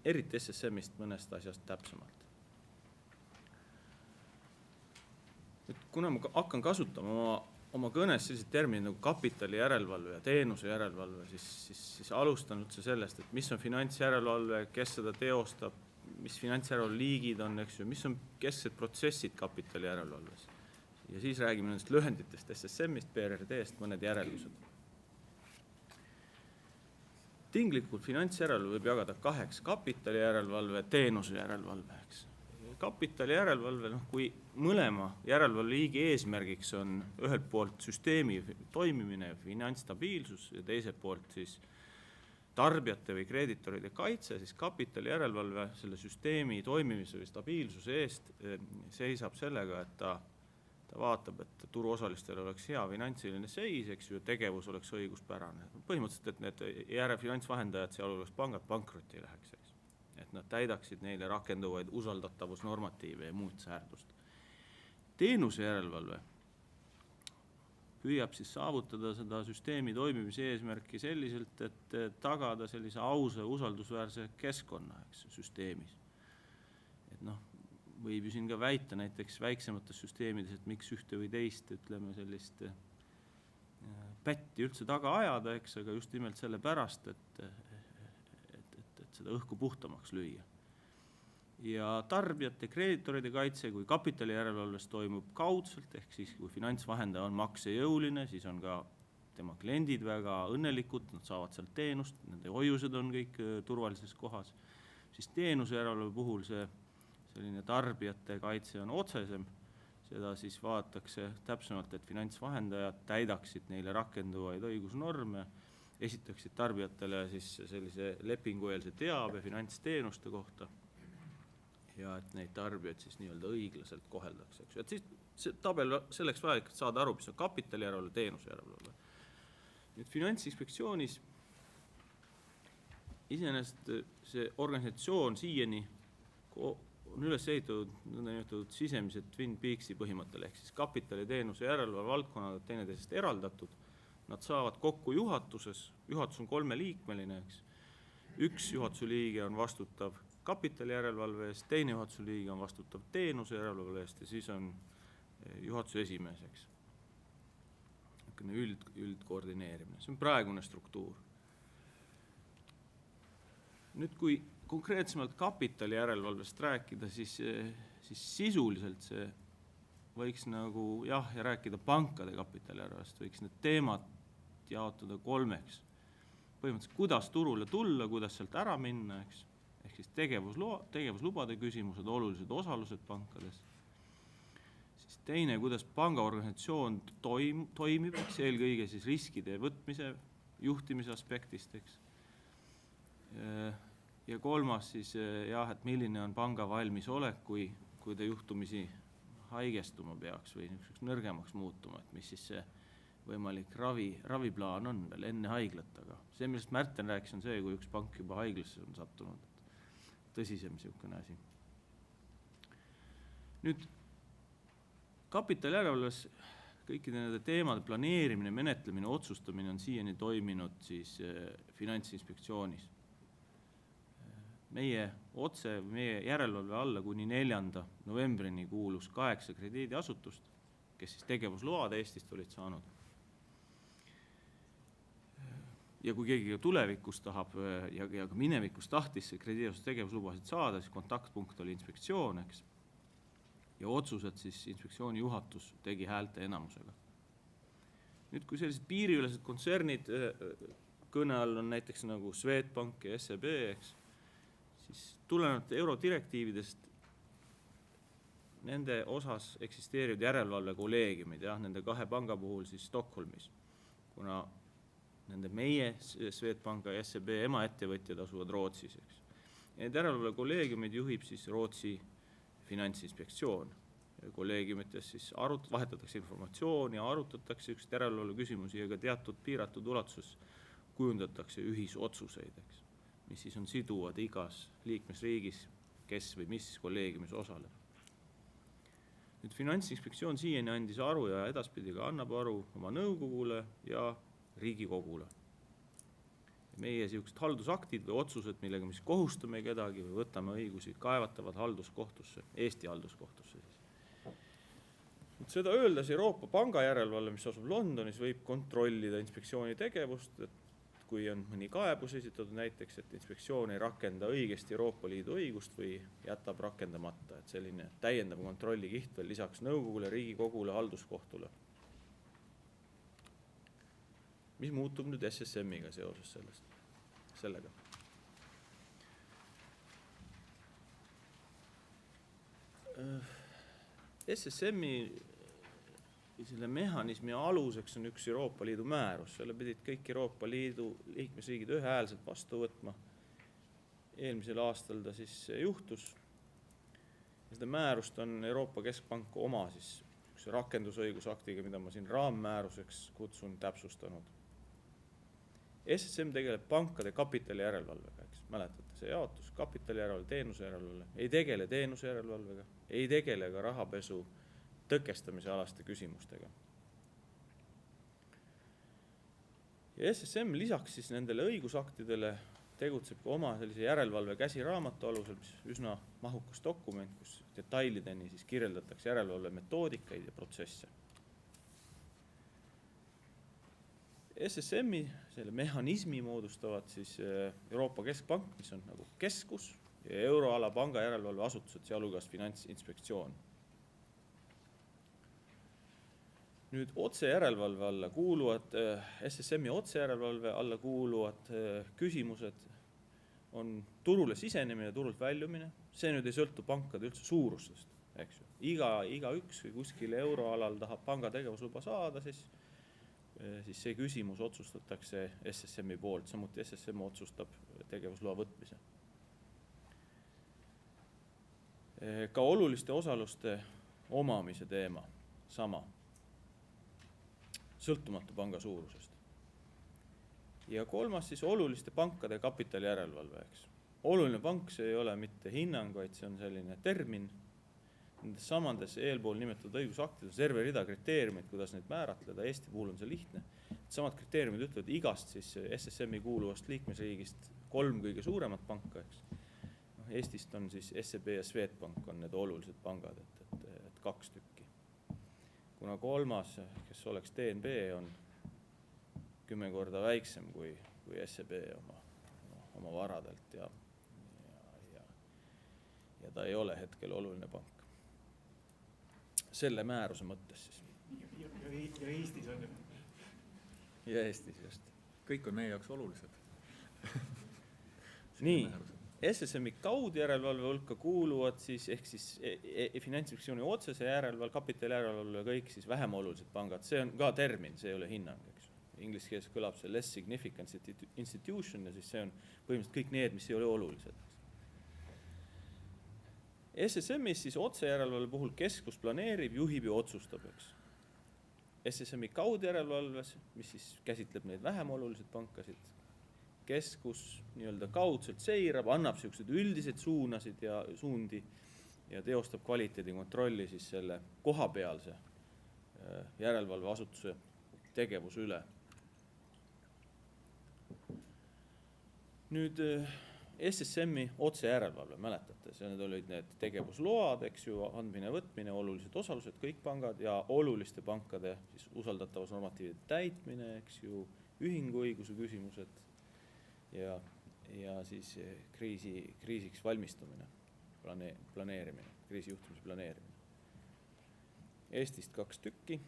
eriti SSM-ist mõnest asjast täpsemalt. Et kuna ma hakkan kasutama oma kõnes sellised terminid nagu kapitali järelevalve ja teenuse järelevalve, siis alustan üldse sellest, et mis on finantsjärelevalve, kes seda teostab, mis finantsjärelevalve liigid on, eks ju, mis on kesksed protsessid kapitali järelevalves. Ja siis räägime nendest lühenditest SSM-ist, BRRD-st, mõned järeldused. Tinglikult finantsjärelevalve võib jagada 2 kapitali järelevalve, teenuse järelevalve, eks. Kapitali järelevalve, kui mõlema järelevalve liigi eesmärgiks on ühelt poolt süsteemi toimimine ja finantsstabiilsus ja teiselt poolt siis tarbijate või kreeditoride kaitse, siis kapitali järelevalve selle süsteemi toimimise või stabiilsuse eest seisab sellega, et ta vaatab, et turuosalistel oleks hea finantsiline seis, eks ju, tegevus oleks õiguspärane. Põhimõtteliselt, et need finantsvahendajad, sealhulgas pangad, pankrotti ei läheks, eks. Et nad täidaksid neile rakenduvaid usaldatavusnormatiive ja muud säärdust. Teenuse järelevalve püüab siis saavutada seda süsteemi toimimise eesmärki selliselt, et tagada sellise ausa usaldusväärse keskkonna, eks, süsteemis. Et võib ju siin ka väita näiteks väiksemates süsteemides, et miks ühte või teist, ütleme, sellist pätti üldse taga ajada, eks, aga just nimelt selle pärast, et seda õhku puhtamaks lüüa. Ja tarbijate, kreeditoride kaitse, kui kapitali järelevalves toimub kaudselt, ehk siis kui finantsvahendaja on maksejõuline, siis on ka tema kliendid väga õnnelikud, nad saavad sealt teenust, nende hoiused on kõik turvalises kohas, siis teenuse järelevalve puhul selline tarbijate kaitse on otsesem, seda siis vaadatakse täpsemalt, et finantsvahendajad täidaksid neile rakenduvaid õigusnorme, esitaksid tarbijatele siis sellise lepingueelse teabe finantsteenuste kohta ja et neid tarbijaid siis nii-öelda õiglaselt koheldakse. Et siis see tabel selleks vajalik, et saada aru, mis on kapitali järelevalve, teenuse järelevalve. Nüüd Finantsinspektsioonis iseenesest see organisatsioon siiani on üles ehitatud sisemise Twin Peaksi põhimõttel, ehk siis kapitali teenuse järelevalve valdkonnad teineteisest eraldatud. Nad saavad kokku juhatuses, juhatus on 3-liikmeline, eks. Üks juhatuse liige on vastutav kapitali järelevalve eest, teine juhatuse liige on vastutav teenuse järelevalve eest ja siis on juhatuse esimees, eks. Üldkoordineerimine, see on praegune struktuur. Nüüd, kui konkreetsemalt kapitali järelevalvest rääkida, siis sisuliselt see võiks ja rääkida pankade kapitali järelevalvest, võiks need teemad jaotada 3. Põhimõtteliselt, kuidas turule tulla, kuidas sealt ära minna, eks, ehk siis tegevuslubade küsimused, olulised osalused pankades. Siis teine, kuidas pangaorganisatsioon toimib, eks, eelkõige siis riskide võtmise, juhtimise aspektist, eks. Ja 3. siis jah, et milline on panga valmisolek, kui ta juhtumisi haigestuma peaks või niisuguseks nõrgemaks muutuma, et mis siis see võimalik raviplaan on veel enne haiglat, aga see, millest Märten rääkis, on see, kui üks pank juba haiglasse on sattunud, tõsisem niisugune asi. Nüüd kapitalijärelevalves kõikide nende teemade planeerimine, menetlemine, otsustamine on siiani toiminud siis Finantsinspektsioonis. Meie järelevalve alla kuni 4. novembrini kuulus 8 krediidiasutust, kes siis tegevusload Eestist olid saanud. Ja kui keegi ka tulevikus tahab ja ka minevikus tahtis krediidiasutuse tegevuslubasid saada, siis kontaktpunkt oli inspektsioon, eks. Ja otsused siis inspektsiooni juhatus tegi häälte enamusega. Nüüd, kui sellised piiriülesed kontsernid kõne all on näiteks nagu Swedbank ja SEB, eks, siis tulenevalt eurodirektiividest nende osas eksisteerivad järelevalvekolleegiumid, jah, nende 2 panga puhul siis Stockholmis, kuna nende meie Swedbanka ja SEB emaettevõtjad asuvad Rootsis, eks. Need järelevalvekolleegiumid juhib siis Rootsi Finantsinspektsioon. Kolleegiumites siis vahetatakse informatsiooni ja arutatakse üks järelevalve küsimusi ja ka teatud piiratud ulatuses kujundatakse ühisotsuseid, eks, mis siis on siduvad igas liikmesriigis, kes või mis kolleegiumis osaleb. Nüüd Finantsinspektsioon siiani andis aru ja edaspidi ka annab aru oma nõukogule ja Riigikogule. Meie niisugused haldusaktid või otsused, millega me siis kohustame kedagi või võtame õigusi, kaevatavad halduskohtusse, Eesti halduskohtusse siis. Nüüd seda öeldes Euroopa pangajärelevalve, mis asub Londonis, võib kontrollida inspektsiooni tegevust, et kui on mõni kaebus esitatud näiteks, et inspektsioon ei rakenda õigesti Euroopa Liidu õigust või jätab rakendamata, et selline täiendav kontrollikiht veel lisaks nõukogule, Riigikogule, halduskohtule. Mis muutub nüüd SSM-iga seoses sellega? SSM-i selle mehhanismi aluseks on üks Euroopa Liidu määrus, selle pidid kõik Euroopa Liidu liikmesriigid ühehäälselt vastu võtma. Eelmisel aastal ta siis juhtus. Seda määrust on Euroopa Keskpank oma siis üks rakendusõigusaktiga, mida ma siin raammääruseks kutsun, täpsustanud. SSM tegeleb pankade kapitalijärelevalvega, eks, mäletate see jaotus, kapitalijärelevalve, teenusejärelevalve, ei tegele teenusejärelevalvega, ei tegele ka rahapesu tõkestamise alaste küsimustega. Ja SSM lisaks siis nendele õigusaktidele tegutseb ka oma sellise järelevalve käsiraamatu alusel, mis üsna mahukas dokument, kus detailideni siis kirjeldatakse järelevalve metoodikaid ja protsesse. SSM-i selle mehhanismi moodustavad siis Euroopa Keskpank, mis on nagu keskus, ja euroala panga järelevalve asutused, sealhulgas Finantsinspektsioon. Nüüd otsejärelevalve alla kuuluvad, SSM-i otsejärelevalve alla kuuluvad küsimused on turule sisenemine ja turult väljumine. See nüüd ei sõltu pankade üldse suurustest, eks ju. Iga üks või kuskil euroalal tahab panga tegevusluba saada, siis see küsimus otsustatakse SSM-i poolt, samuti SSM otsustab tegevusloa võtmise. Ka oluliste osaluste omamise teema, sama, sõltumatu panga suurusest. Ja 3. siis oluliste pankade kapitalijärelevalve, eks. Oluline pank, see ei ole mitte hinnang, vaid see on selline termin. Nendes samades eelpool nimetatud õigusaktides on terve rida kriteeriumid, kuidas neid määratleda. Eesti puhul on see lihtne. Samad kriteeriumid ütlevad igast siis SSM-i kuuluvast liikmesriigist 3 kõige suuremat panka, eks. Eestist on siis SEB ja Swedbank on need olulised pangad, et 2 tükki. Kuna 3., kes oleks DNB, on 10 korda väiksem kui SEB oma varadelt ja ta ei ole hetkel oluline pank. Selle määruse mõttes siis. Ja Eestis on ju. ja Eestis just. kõik on meie jaoks olulised. Nii, SSM-i kaudjärelevalve hulka kuuluvad siis, ehk siis Finantsinspektsiooni otsese järelevalve, kapitalijärelevalve, kõik siis vähem olulised pangad, see on ka termin, see ei ole hinnang, eks. Inglise keeles kõlab see less significant institution ja siis see on põhimõtteliselt kõik need, mis ei ole olulised. SSM-is siis otsejärelevalve puhul keskus planeerib, juhib ja otsustab, eks. SSM-i kaudjärelevalves, mis siis käsitleb neid vähem olulised pankasid, keskus nii-öelda kaudselt seirab, annab sellised üldised suunasid ja suundi ja teostab kvaliteedikontrolli siis selle kohapealse järelevalveasutuse tegevuse üle. Nüüd SSM-i otsejärelevalve, mäletate, need olid need tegevusload, eks ju, andmine, võtmine, olulised osalused, kõik pangad ja oluliste pankade siis usaldatavas normatiivide täitmine, eks ju, ühinguõiguse küsimused ja siis kriisiks valmistumine, planeerimine, kriisijuhtimise planeerimine. Eestist 2 tükki.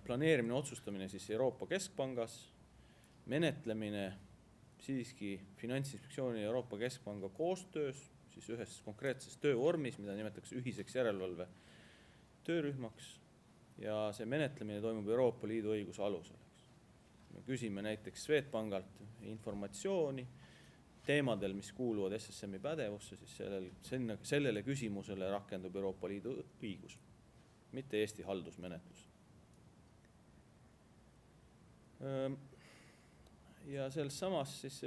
Planeerimine, otsustamine siis Euroopa Keskpangas, menetlemine siiski Finantsinspektsiooni ja Euroopa Keskpanga koostöös, siis ühes konkreetses töövormis, mida nimetatakse ühiseks järelevalve töörühmaks ja see menetlemine toimub Euroopa Liidu õiguse alusel. Me küsime näiteks Swedbankalt informatsiooni teemadel, mis kuuluvad SSM-i pädevusse, siis sellele küsimusele rakendub Euroopa Liidu õigus, mitte Eesti haldusmenetlus. Ja selles samas siis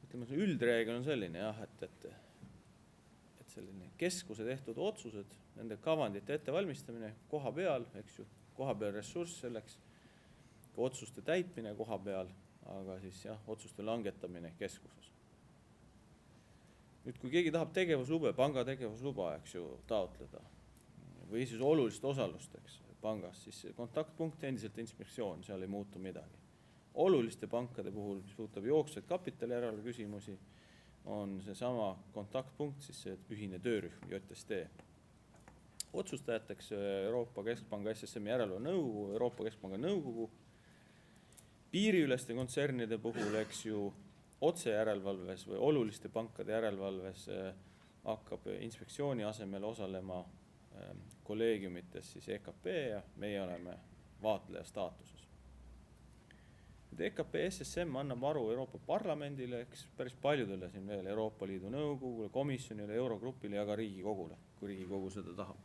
ütleme, üldreegel on selline jah, et selline keskuse tehtud otsused, nende kavandite ettevalmistamine koha peal, eks ju, koha peal ressurss selleks, otsuste täitmine koha peal, aga siis jah, otsuste langetamine keskuses. Nüüd, kui keegi tahab tegevusluba, panga tegevusluba, eks ju, taotleda või siis olulist osalust, eks, pangas, siis kontaktpunkt endiselt inspektsioon, seal ei muutu midagi. Oluliste pankade puhul, mis puudutab jooksvaid kapitalijärelevalve küsimusi, on seesama kontaktpunkt, siis see ühine töörühm, JST. Otsustajateks Euroopa Keskpanga SSM-i järelevalve nõukogu, Euroopa Keskpanga nõukogu, piiriüleste kontsernide puhul, eks ju, otsejärelevalves või oluliste pankade järelevalves hakkab inspektsiooni asemel osalema kolleegiumites siis EKP ja meie oleme vaatleja staatuses. EKP SSM annab aru Euroopa Parlamendile, eks päris paljudele siin veel Euroopa Liidu nõukogule, komisjonile, Eurogrupile ja ka Riigikogule, kui Riigikogu seda tahab.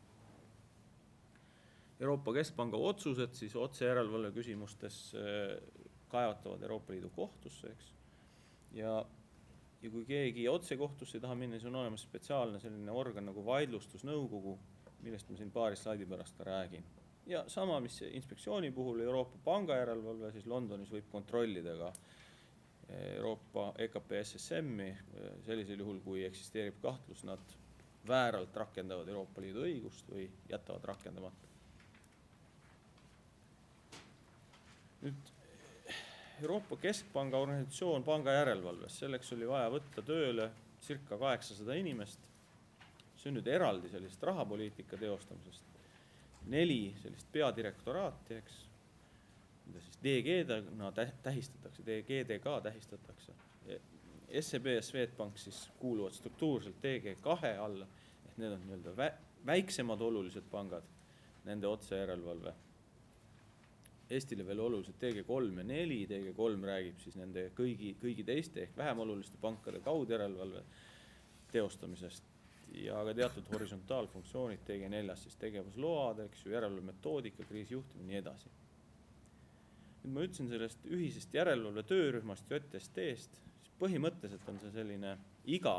Euroopa Keskpanga otsused siis otsejärelevalve küsimustes kaevatavad Euroopa Liidu kohtusse, eks. Ja kui keegi otsekohtusse ei taha minna, siis on olemas spetsiaalne selline organ nagu vaidlustusnõukogu, millest ma siin paari slaidi pärast ka räägin. Ja sama, mis inspektsiooni puhul Euroopa Panga järelevalve, siis Londonis võib kontrollida ka Euroopa EKP SSM-i sellisel juhul, kui eksisteerib kahtlus, nad vääralt rakendavad Euroopa Liidu õigust või jätavad rakendamata. Nüüd Euroopa Keskpanga organisatsioon panga järelevalves, selleks oli vaja võtta tööle circa 800 inimest. See on nüüd eraldi sellist rahapoliitika teostamisest. 4 sellist peadirektoraati, eks, mida siis DG-dena tähistatakse, DG-dega tähistatakse. SEB ja Swedbank siis kuuluvad struktuurselt DG2 alla, ehk need on nii-öelda väiksemad olulised pangad, nende otsejärelevalve. Eestile veel oluliselt DG3 ja 4, DG3 räägib siis nende kõigi teiste ehk vähem oluliste pankade kaudjärelevalve teostamisest ja ka teatud horisontaalfunktsioonid DG4 siis tegevusload, eks ju, järelevalve metoodika, kriisijuhtimine ja nii edasi. Nüüd ma ütlesin sellest ühisest järelevalve töörühmast JST-st, siis põhimõtteliselt on see selline iga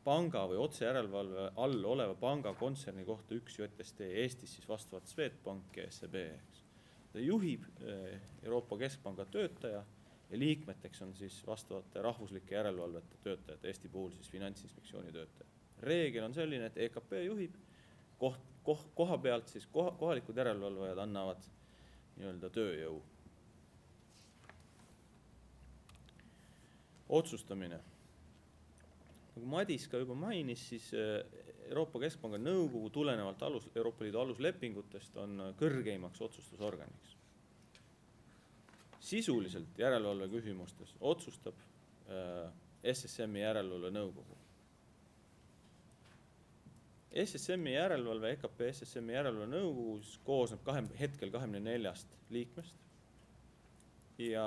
panga või otsejärelevalve all oleva panga kontserni kohta üks JST, Eestis siis vastavalt Swedbank ja SEB, eks. Ta juhib Euroopa Keskpanga töötaja ja liikmeteks on siis vastavate rahvuslike järelevalvete töötajad, Eesti puhul siis Finantsinspektsiooni töötaja. Reegel on selline, et EKP juhib, koha pealt siis kohalikud järelevalvajad annavad nii-öelda tööjõu. Otsustamine. Nagu Madis ka juba mainis, siis Euroopa Keskpanga nõukogu tulenevalt Euroopa Liidu aluslepingutest on kõrgeimaks otsustusorganiks. Sisuliselt järelevalve küsimustes otsustab SSM-i järelevalve nõukogu. SSM-i järelevalve, EKP SSM-i järelevalve nõukogus koosneb hetkel 24 liikmest ja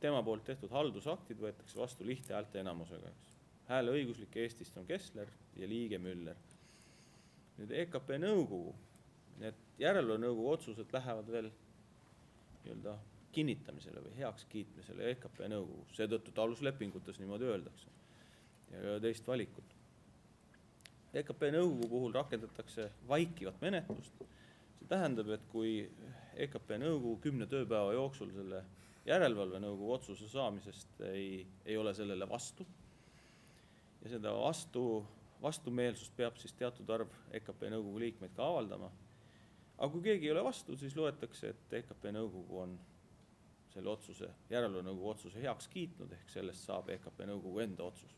tema poolt tehtud haldusaktid võetakse vastu lihthäälte enamusega. Hääleõiguslik Eestist on Kessler ja liige Müller. Nüüd EKP nõukogu, need järelevalve nõukogu otsused lähevad veel kinnitamisele või heaks kiitmisele EKP nõukogu. Seetõttu aluslepingutes niimoodi öeldakse ja teist valikut. EKP nõukogu puhul rakendatakse vaikivat menetlust. See tähendab, et kui EKP nõukogu 10 tööpäeva jooksul selle järelevalve nõukogu otsuse saamisest ei ole sellele vastu ja seda vastumeelsust peab siis teatud arv EKP nõukogu liikmeid ka avaldama. Aga kui keegi ei ole vastu, siis loetakse, et EKP nõukogu on selle otsuse, järelevalve nõukogu otsuse heaks kiitnud, ehk sellest saab EKP nõukogu enda otsus.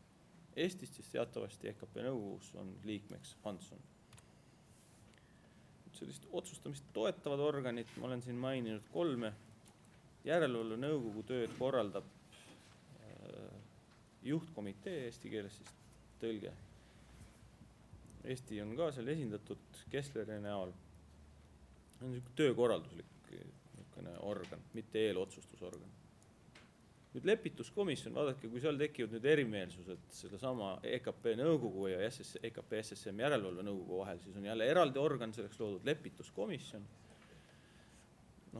Eestist siis teatavasti EKP nõukogus on liikmeks Hansson. Sellist otsustamist toetavad organid, ma olen siin maininud 3. Järelevalve nõukogu tööd korraldab juhtkomitee, eesti keeles siis tõlge. Eesti on ka seal esindatud Kessleri näol. On töökorralduslik organ, mitte eelotsustusorgan. Nüüd lepituskomisjon, vaadake, kui seal tekivad nüüd erimeelsused selle sama EKP nõukogu ja EKP SSM järelevalve nõukogu vahel, siis on jälle eraldi organ, selleks loodud lepituskomisjon.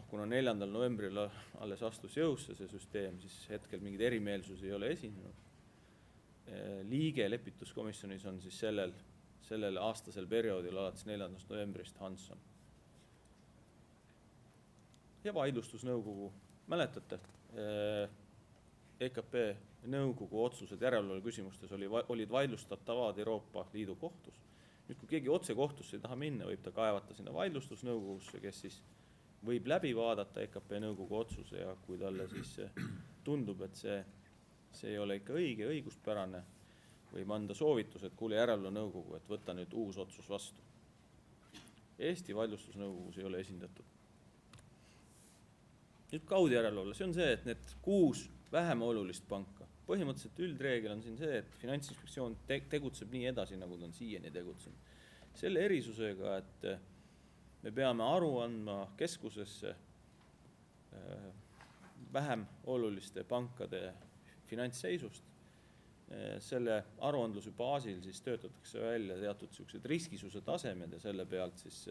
Kuna 4. novembril alles astus jõusse see süsteem, siis hetkel mingid erimeelsusi ei ole esinenud. Liige lepituskomisjonis on siis sellel aastasel perioodil alates 4. novembrist Hansson. Ja vaidlustusnõukogu, mäletate, EKP nõukogu otsused järelevalve küsimustes olid vaidlustatavad Euroopa Liidu kohtus. Nüüd, kui keegi otse kohtusse ei taha minna, võib ta kaevata sinna vaidlustusnõukogusse, kes siis võib läbi vaadata EKP nõukogu otsuse ja kui talle siis tundub, et see ei ole ikka õiguspärane, võib anda soovitus, et kuule järelevalve nõukogu, et võtta nüüd uus otsus vastu. Eesti vaidlustusnõukogus ei ole esindatud. Nüüd kaudjärelevalve, see on see, et need 6 vähem olulist panka. Põhimõtteliselt üldreegel on siin see, et Finantsinspektsioon tegutseb nii edasi, nagu ta on siiani tegutsenud. Selle erisusega, et me peame aru andma keskusesse vähem oluliste pankade finantsseisust. Selle aruandluse baasil siis töötatakse välja teatud sellised riskisuse tasemed ja selle pealt siis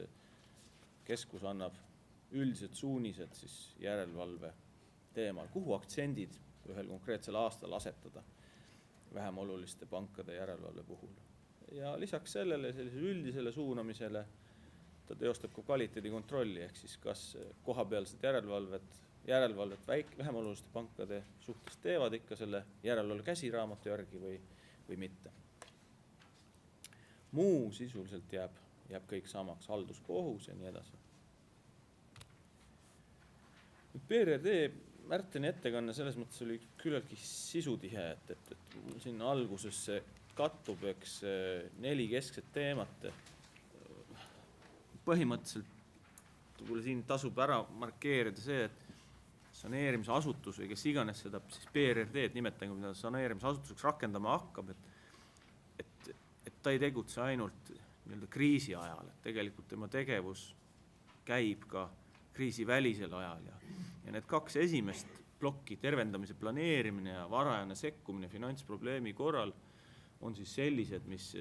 keskus annab üldised suunised siis järelevalve teemal, kuhu aktsendid ühel konkreetsel aastal asetada vähem oluliste pankade järelevalve puhul. Ja lisaks sellele sellisele üldisele suunamisele ta teostab ka kvaliteedikontrolli, ehk siis kas kohapealsed järelevalvet vähem oluliste pankade suhtes teevad ikka selle järelevalve käsiraamatu järgi või mitte. Muu sisuliselt jääb kõik samaks, halduskohus ja nii edasi. PRD Märteni ettekanne selles mõttes oli küllaltki sisutihe, et siin alguses kattub 4 keskset teemat. Põhimõtteliselt siin tasub ära markeerida see, et saneerimisasutus või kes iganes seda siis PRD-d nimetame, mida saneerimisasutuseks rakendama hakkab, et ta ei tegutse ainult kriisi ajal, et tegelikult tema tegevus käib ka kriisi välisel ajal ja need 2 esimest plokki, tervendamise planeerimine ja varajane sekkumine finantsprobleemi korral on siis sellised, mis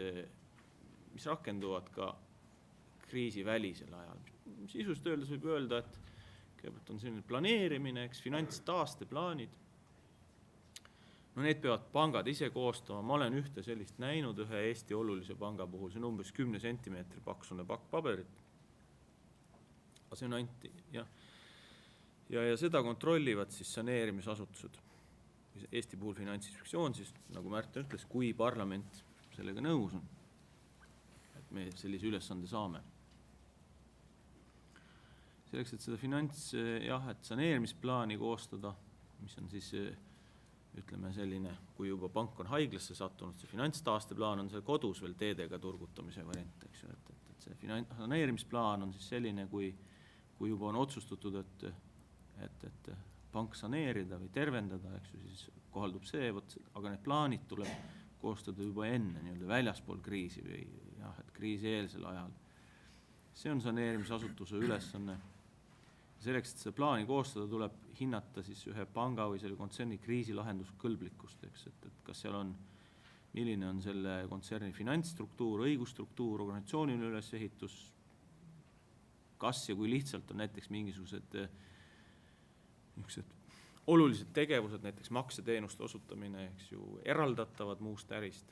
rakenduvad ka kriisi välisel ajal. Sisust öeldes võib öelda, et kõigepealt on selline planeerimine, finantstaasteplaanid. Need peavad pangad ise koostama. Ma olen ühte sellist näinud ühe Eesti olulise panga puhul, see on umbes 10 centimeetri paksune pakk paberit. Aga see on anti, jah. Ja seda kontrollivad siis saneerimisasutused. Eesti puhul Finantsinspektsioon siis, nagu Märten ütles, kui parlament sellega nõus on, et me sellise ülesande saame. Selleks, et seda saneerimisplaani koostada, mis on siis ütleme selline, kui juba pank on haiglasse sattunud, see finantstaasteplaan on see kodus veel teedega turgutamise variant, eks ju, et see saneerimisplaan on siis selline, kui juba on otsustatud, et pank saneerida või tervendada, eks ju, siis kohaldub see, aga need plaanid tuleb koostada juba enne, nii-öelda väljaspool kriisi või jah, et kriisieelsel ajal. See on saneerimisasutuse ülesanne. Selleks, et seda plaani koostada, tuleb hinnata siis ühe panga või selle kontserni kriisilahenduskõlblikkust, eks, et kas seal on, milline on selle kontserni finantsstruktuur, õigusstruktuur, organisatsiooniline ülesehitus, kas ja kui lihtsalt on näiteks mingisugused olulised tegevused, näiteks makseteenuste osutamine, eks ju, eraldatavad muust ärist.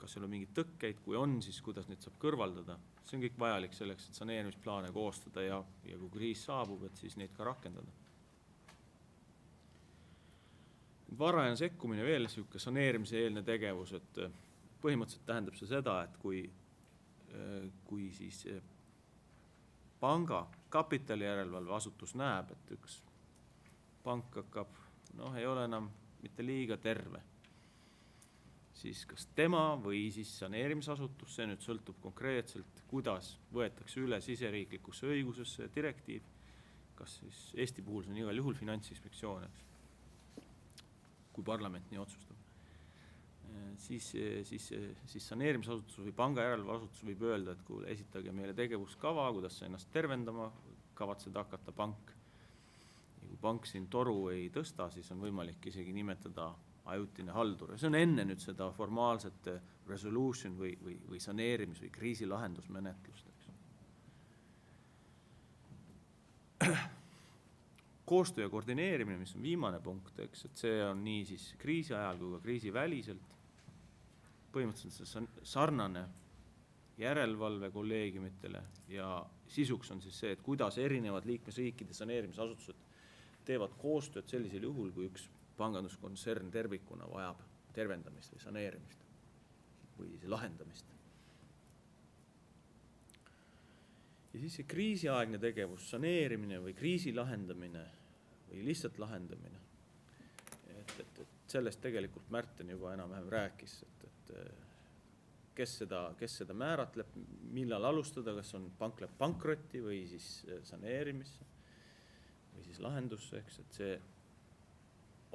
Kas seal on mingid tõkkeid, kui on, siis kuidas neid saab kõrvaldada. See on kõik vajalik selleks, et saneerimisplaane koostada ja kui kriis saabub, et siis neid ka rakendada. Varajane sekkumine veel sihuke saneerimise eelne tegevus, et põhimõtteliselt tähendab see seda, et kui siis panga kapitalijärelevalve asutus näeb, et üks pank hakkab, ei ole enam mitte liiga terve, siis kas tema või siis saneerimisasutus, see nüüd sõltub konkreetselt, kuidas võetakse üle siseriiklikusse õigusesse direktiiv, kas siis Eesti puhul see on igal juhul Finantsinspektsioon, kui parlament nii otsustab. Siis saneerimisasutus või panga järelevalveasutus võib öelda, et kuule, esitage meile tegevuskava, kuidas sa ennast tervendama kavatsed hakata pank. Ja kui pank siin toru ei tõsta, siis on võimalik isegi nimetada ajutine haldur. Ja see on enne nüüd seda formaalset resolution või saneerimis- või kriisilahendusmenetlust. Koostöö ja koordineerimine, mis on viimane punkt, eks, et see on nii siis kriisi ajal kui ka kriisi väliselt. Põhimõtteliselt see sarnane järelevalve kolleegiumitele ja sisuks on siis see, et kuidas erinevad liikmesriikide saneerimisasutused teevad koostööd sellisel juhul, kui üks panganduskontsern tervikuna vajab tervendamist või saneerimist või lahendamist. Ja siis see kriisiaegne tegevus, saneerimine või kriisi lahendamine või lihtsalt lahendamine. Et sellest tegelikult Märten juba enam-vähem rääkis, et kes seda määratleb, millal alustada, kas on pank läheb pankrotti või siis saneerimisse või siis lahendusse, eks, et see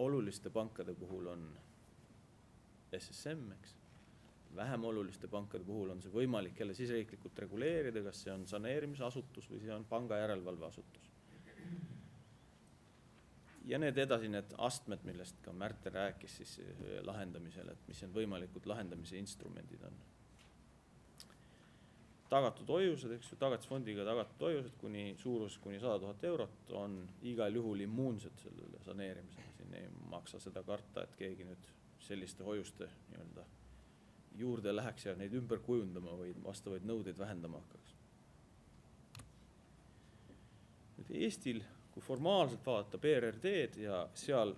oluliste pankade puhul on SSM, eks. Vähem oluliste pankade puhul on see võimalik jälle siseriiklikult reguleerida, kas see on saneerimisasutus või see on panga järelevalveasutus. Ja need edasi need astmed, millest ka Märten rääkis siis lahendamisel, et mis on võimalikud lahendamise instrumendid on. Tagatud hoiused, eks ju, tagatisfondiga tagatud hoiused suurus kuni 100 000 eurot on igal juhul immuunsed sellele saneerimisele. Siin ei maksa seda karta, et keegi nüüd selliste hoiuste nii-öelda juurde läheks ja neid ümber kujundama või vastavaid nõudeid vähendama hakkaks. Nüüd Eestil, kui formaalselt vaadata BRRD-d ja seal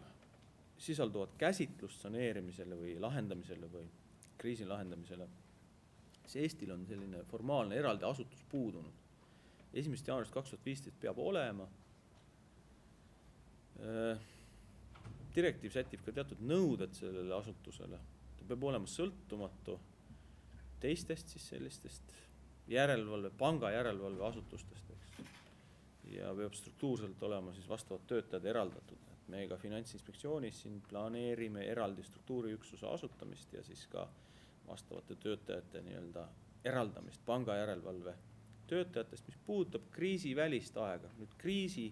sisalduvad käsitlust saneerimisele või lahendamisele või kriisi lahendamisele, siis Eestil on selline formaalne eraldi asutus puudunud. 1. jaanuarist 2015 peab olema. Direktiiv sätib ka teatud nõuded sellele asutusele. Ta peab olema sõltumatu teistest siis sellistest panga järelevalve asutustest, eks. Ja peab struktuurselt olema siis vastavad töötajad eraldatud. Et me ka Finantsinspektsioonis siin planeerime eraldi struktuuriüksuse asutamist ja siis ka vastavate töötajate nii-öelda eraldamist panga järelevalve töötajatest, mis puudutab kriisivälist aega. Nüüd kriisi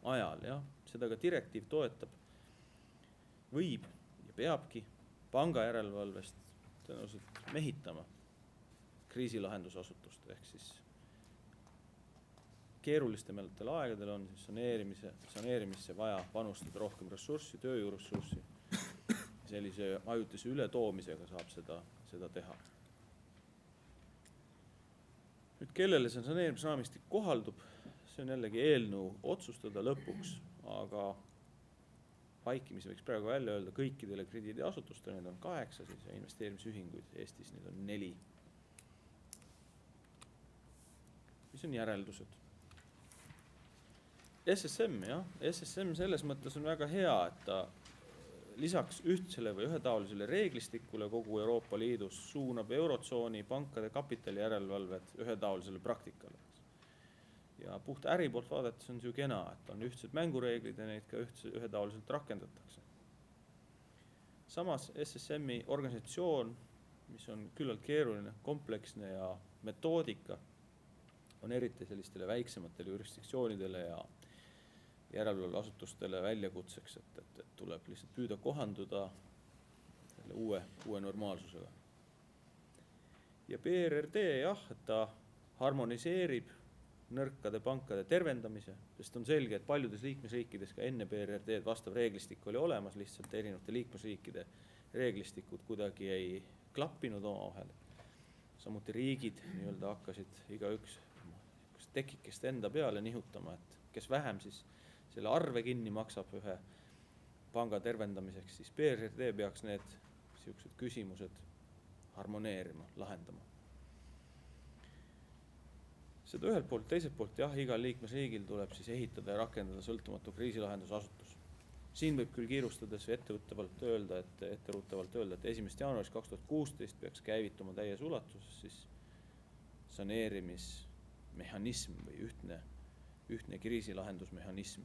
ajal, seda ka direktiiv toetab, võib ja peabki panga järelevalvest tõenäoliselt mehitama kriisilahendusasutust, ehk siis keerulistematel aegadel on siis saneerimisse vaja panustada rohkem ressurssi, tööjõuressurssi. Sellise ajutise ületoomisega saab seda teha. Nüüd kellele see saneerimisraamistik kohaldub, see on jällegi eelnõu otsustada lõpuks, aga vaikimisi võiks praegu välja öelda kõikidele krediidiasutustele, need on 8 siis ja investeerimisühinguid Eestis, need on 4. Mis on järeldused? SSM, SSM selles mõttes on väga hea, et ta lisaks ühtsele või ühetaolisele reeglistikule kogu Euroopa Liidus suunab Eurotsooni pankade kapitalijärelevalvet ühetaolisele praktikale. Ja puht äri poolt vaadates on see ju kena, et on ühtsed mängureeglid ja neid ka ühetaoliselt rakendatakse. Samas SSM-i organisatsioon, mis on küllalt keeruline, kompleksne ja metoodika, on eriti sellistele väiksematele jurisdiktsioonidele ja järelevalveasutustele väljakutseks, et tuleb lihtsalt püüda kohanduda selle uue normaalsusega. Ja BRRD jah, et ta harmoniseerib nõrkade pankade tervendamise, sest on selge, et paljudes liikmesriikides ka enne BRRD vastav reeglistik oli olemas, lihtsalt erinevate liikmesriikide reeglistikud kuidagi ei klappinud omavahel. Samuti riigid nii-öelda hakkasid igaüks tekikest enda peale nihutama, et kes vähem siis selle arve kinni maksab ühe panga tervendamiseks, siis BRRD peaks need niisugused küsimused harmoneerima, lahendama. Seda ühelt poolt, teiselt poolt jah, igal liikmesriigil tuleb siis ehitada ja rakendada sõltumatu kriisilahendusasutus. Siin võib küll kiirustades etteruttavalt öelda, et 1. jaanuarist 2016 peaks käivituma täies ulatuses siis saneerimismehhanism või ühtne kriisilahendusmehhanism,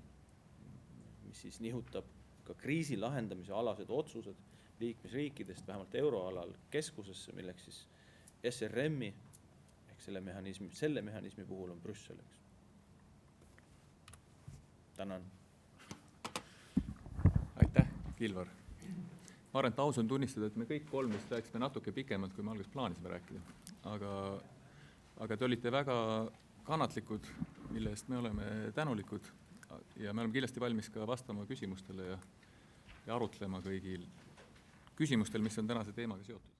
mis siis nihutab ka kriisi lahendamise alased otsused liikmesriikidest, vähemalt euroalal keskusesse, milleks siis SRM-i ehk selle mehhanismi puhul on Brüssel. Tänan. Aitäh, Kilvar. Ma arvan, et aus on tunnistada, et me kõik kolm vist rääkisime natuke pikemalt, kui me alguses plaanisime rääkida. Aga te olite väga kannatlikud, mille eest me oleme tänulikud ja me oleme kindlasti valmis ka vastama küsimustele ja arutlema kõigil küsimustel, mis on tänase teemaga seotud.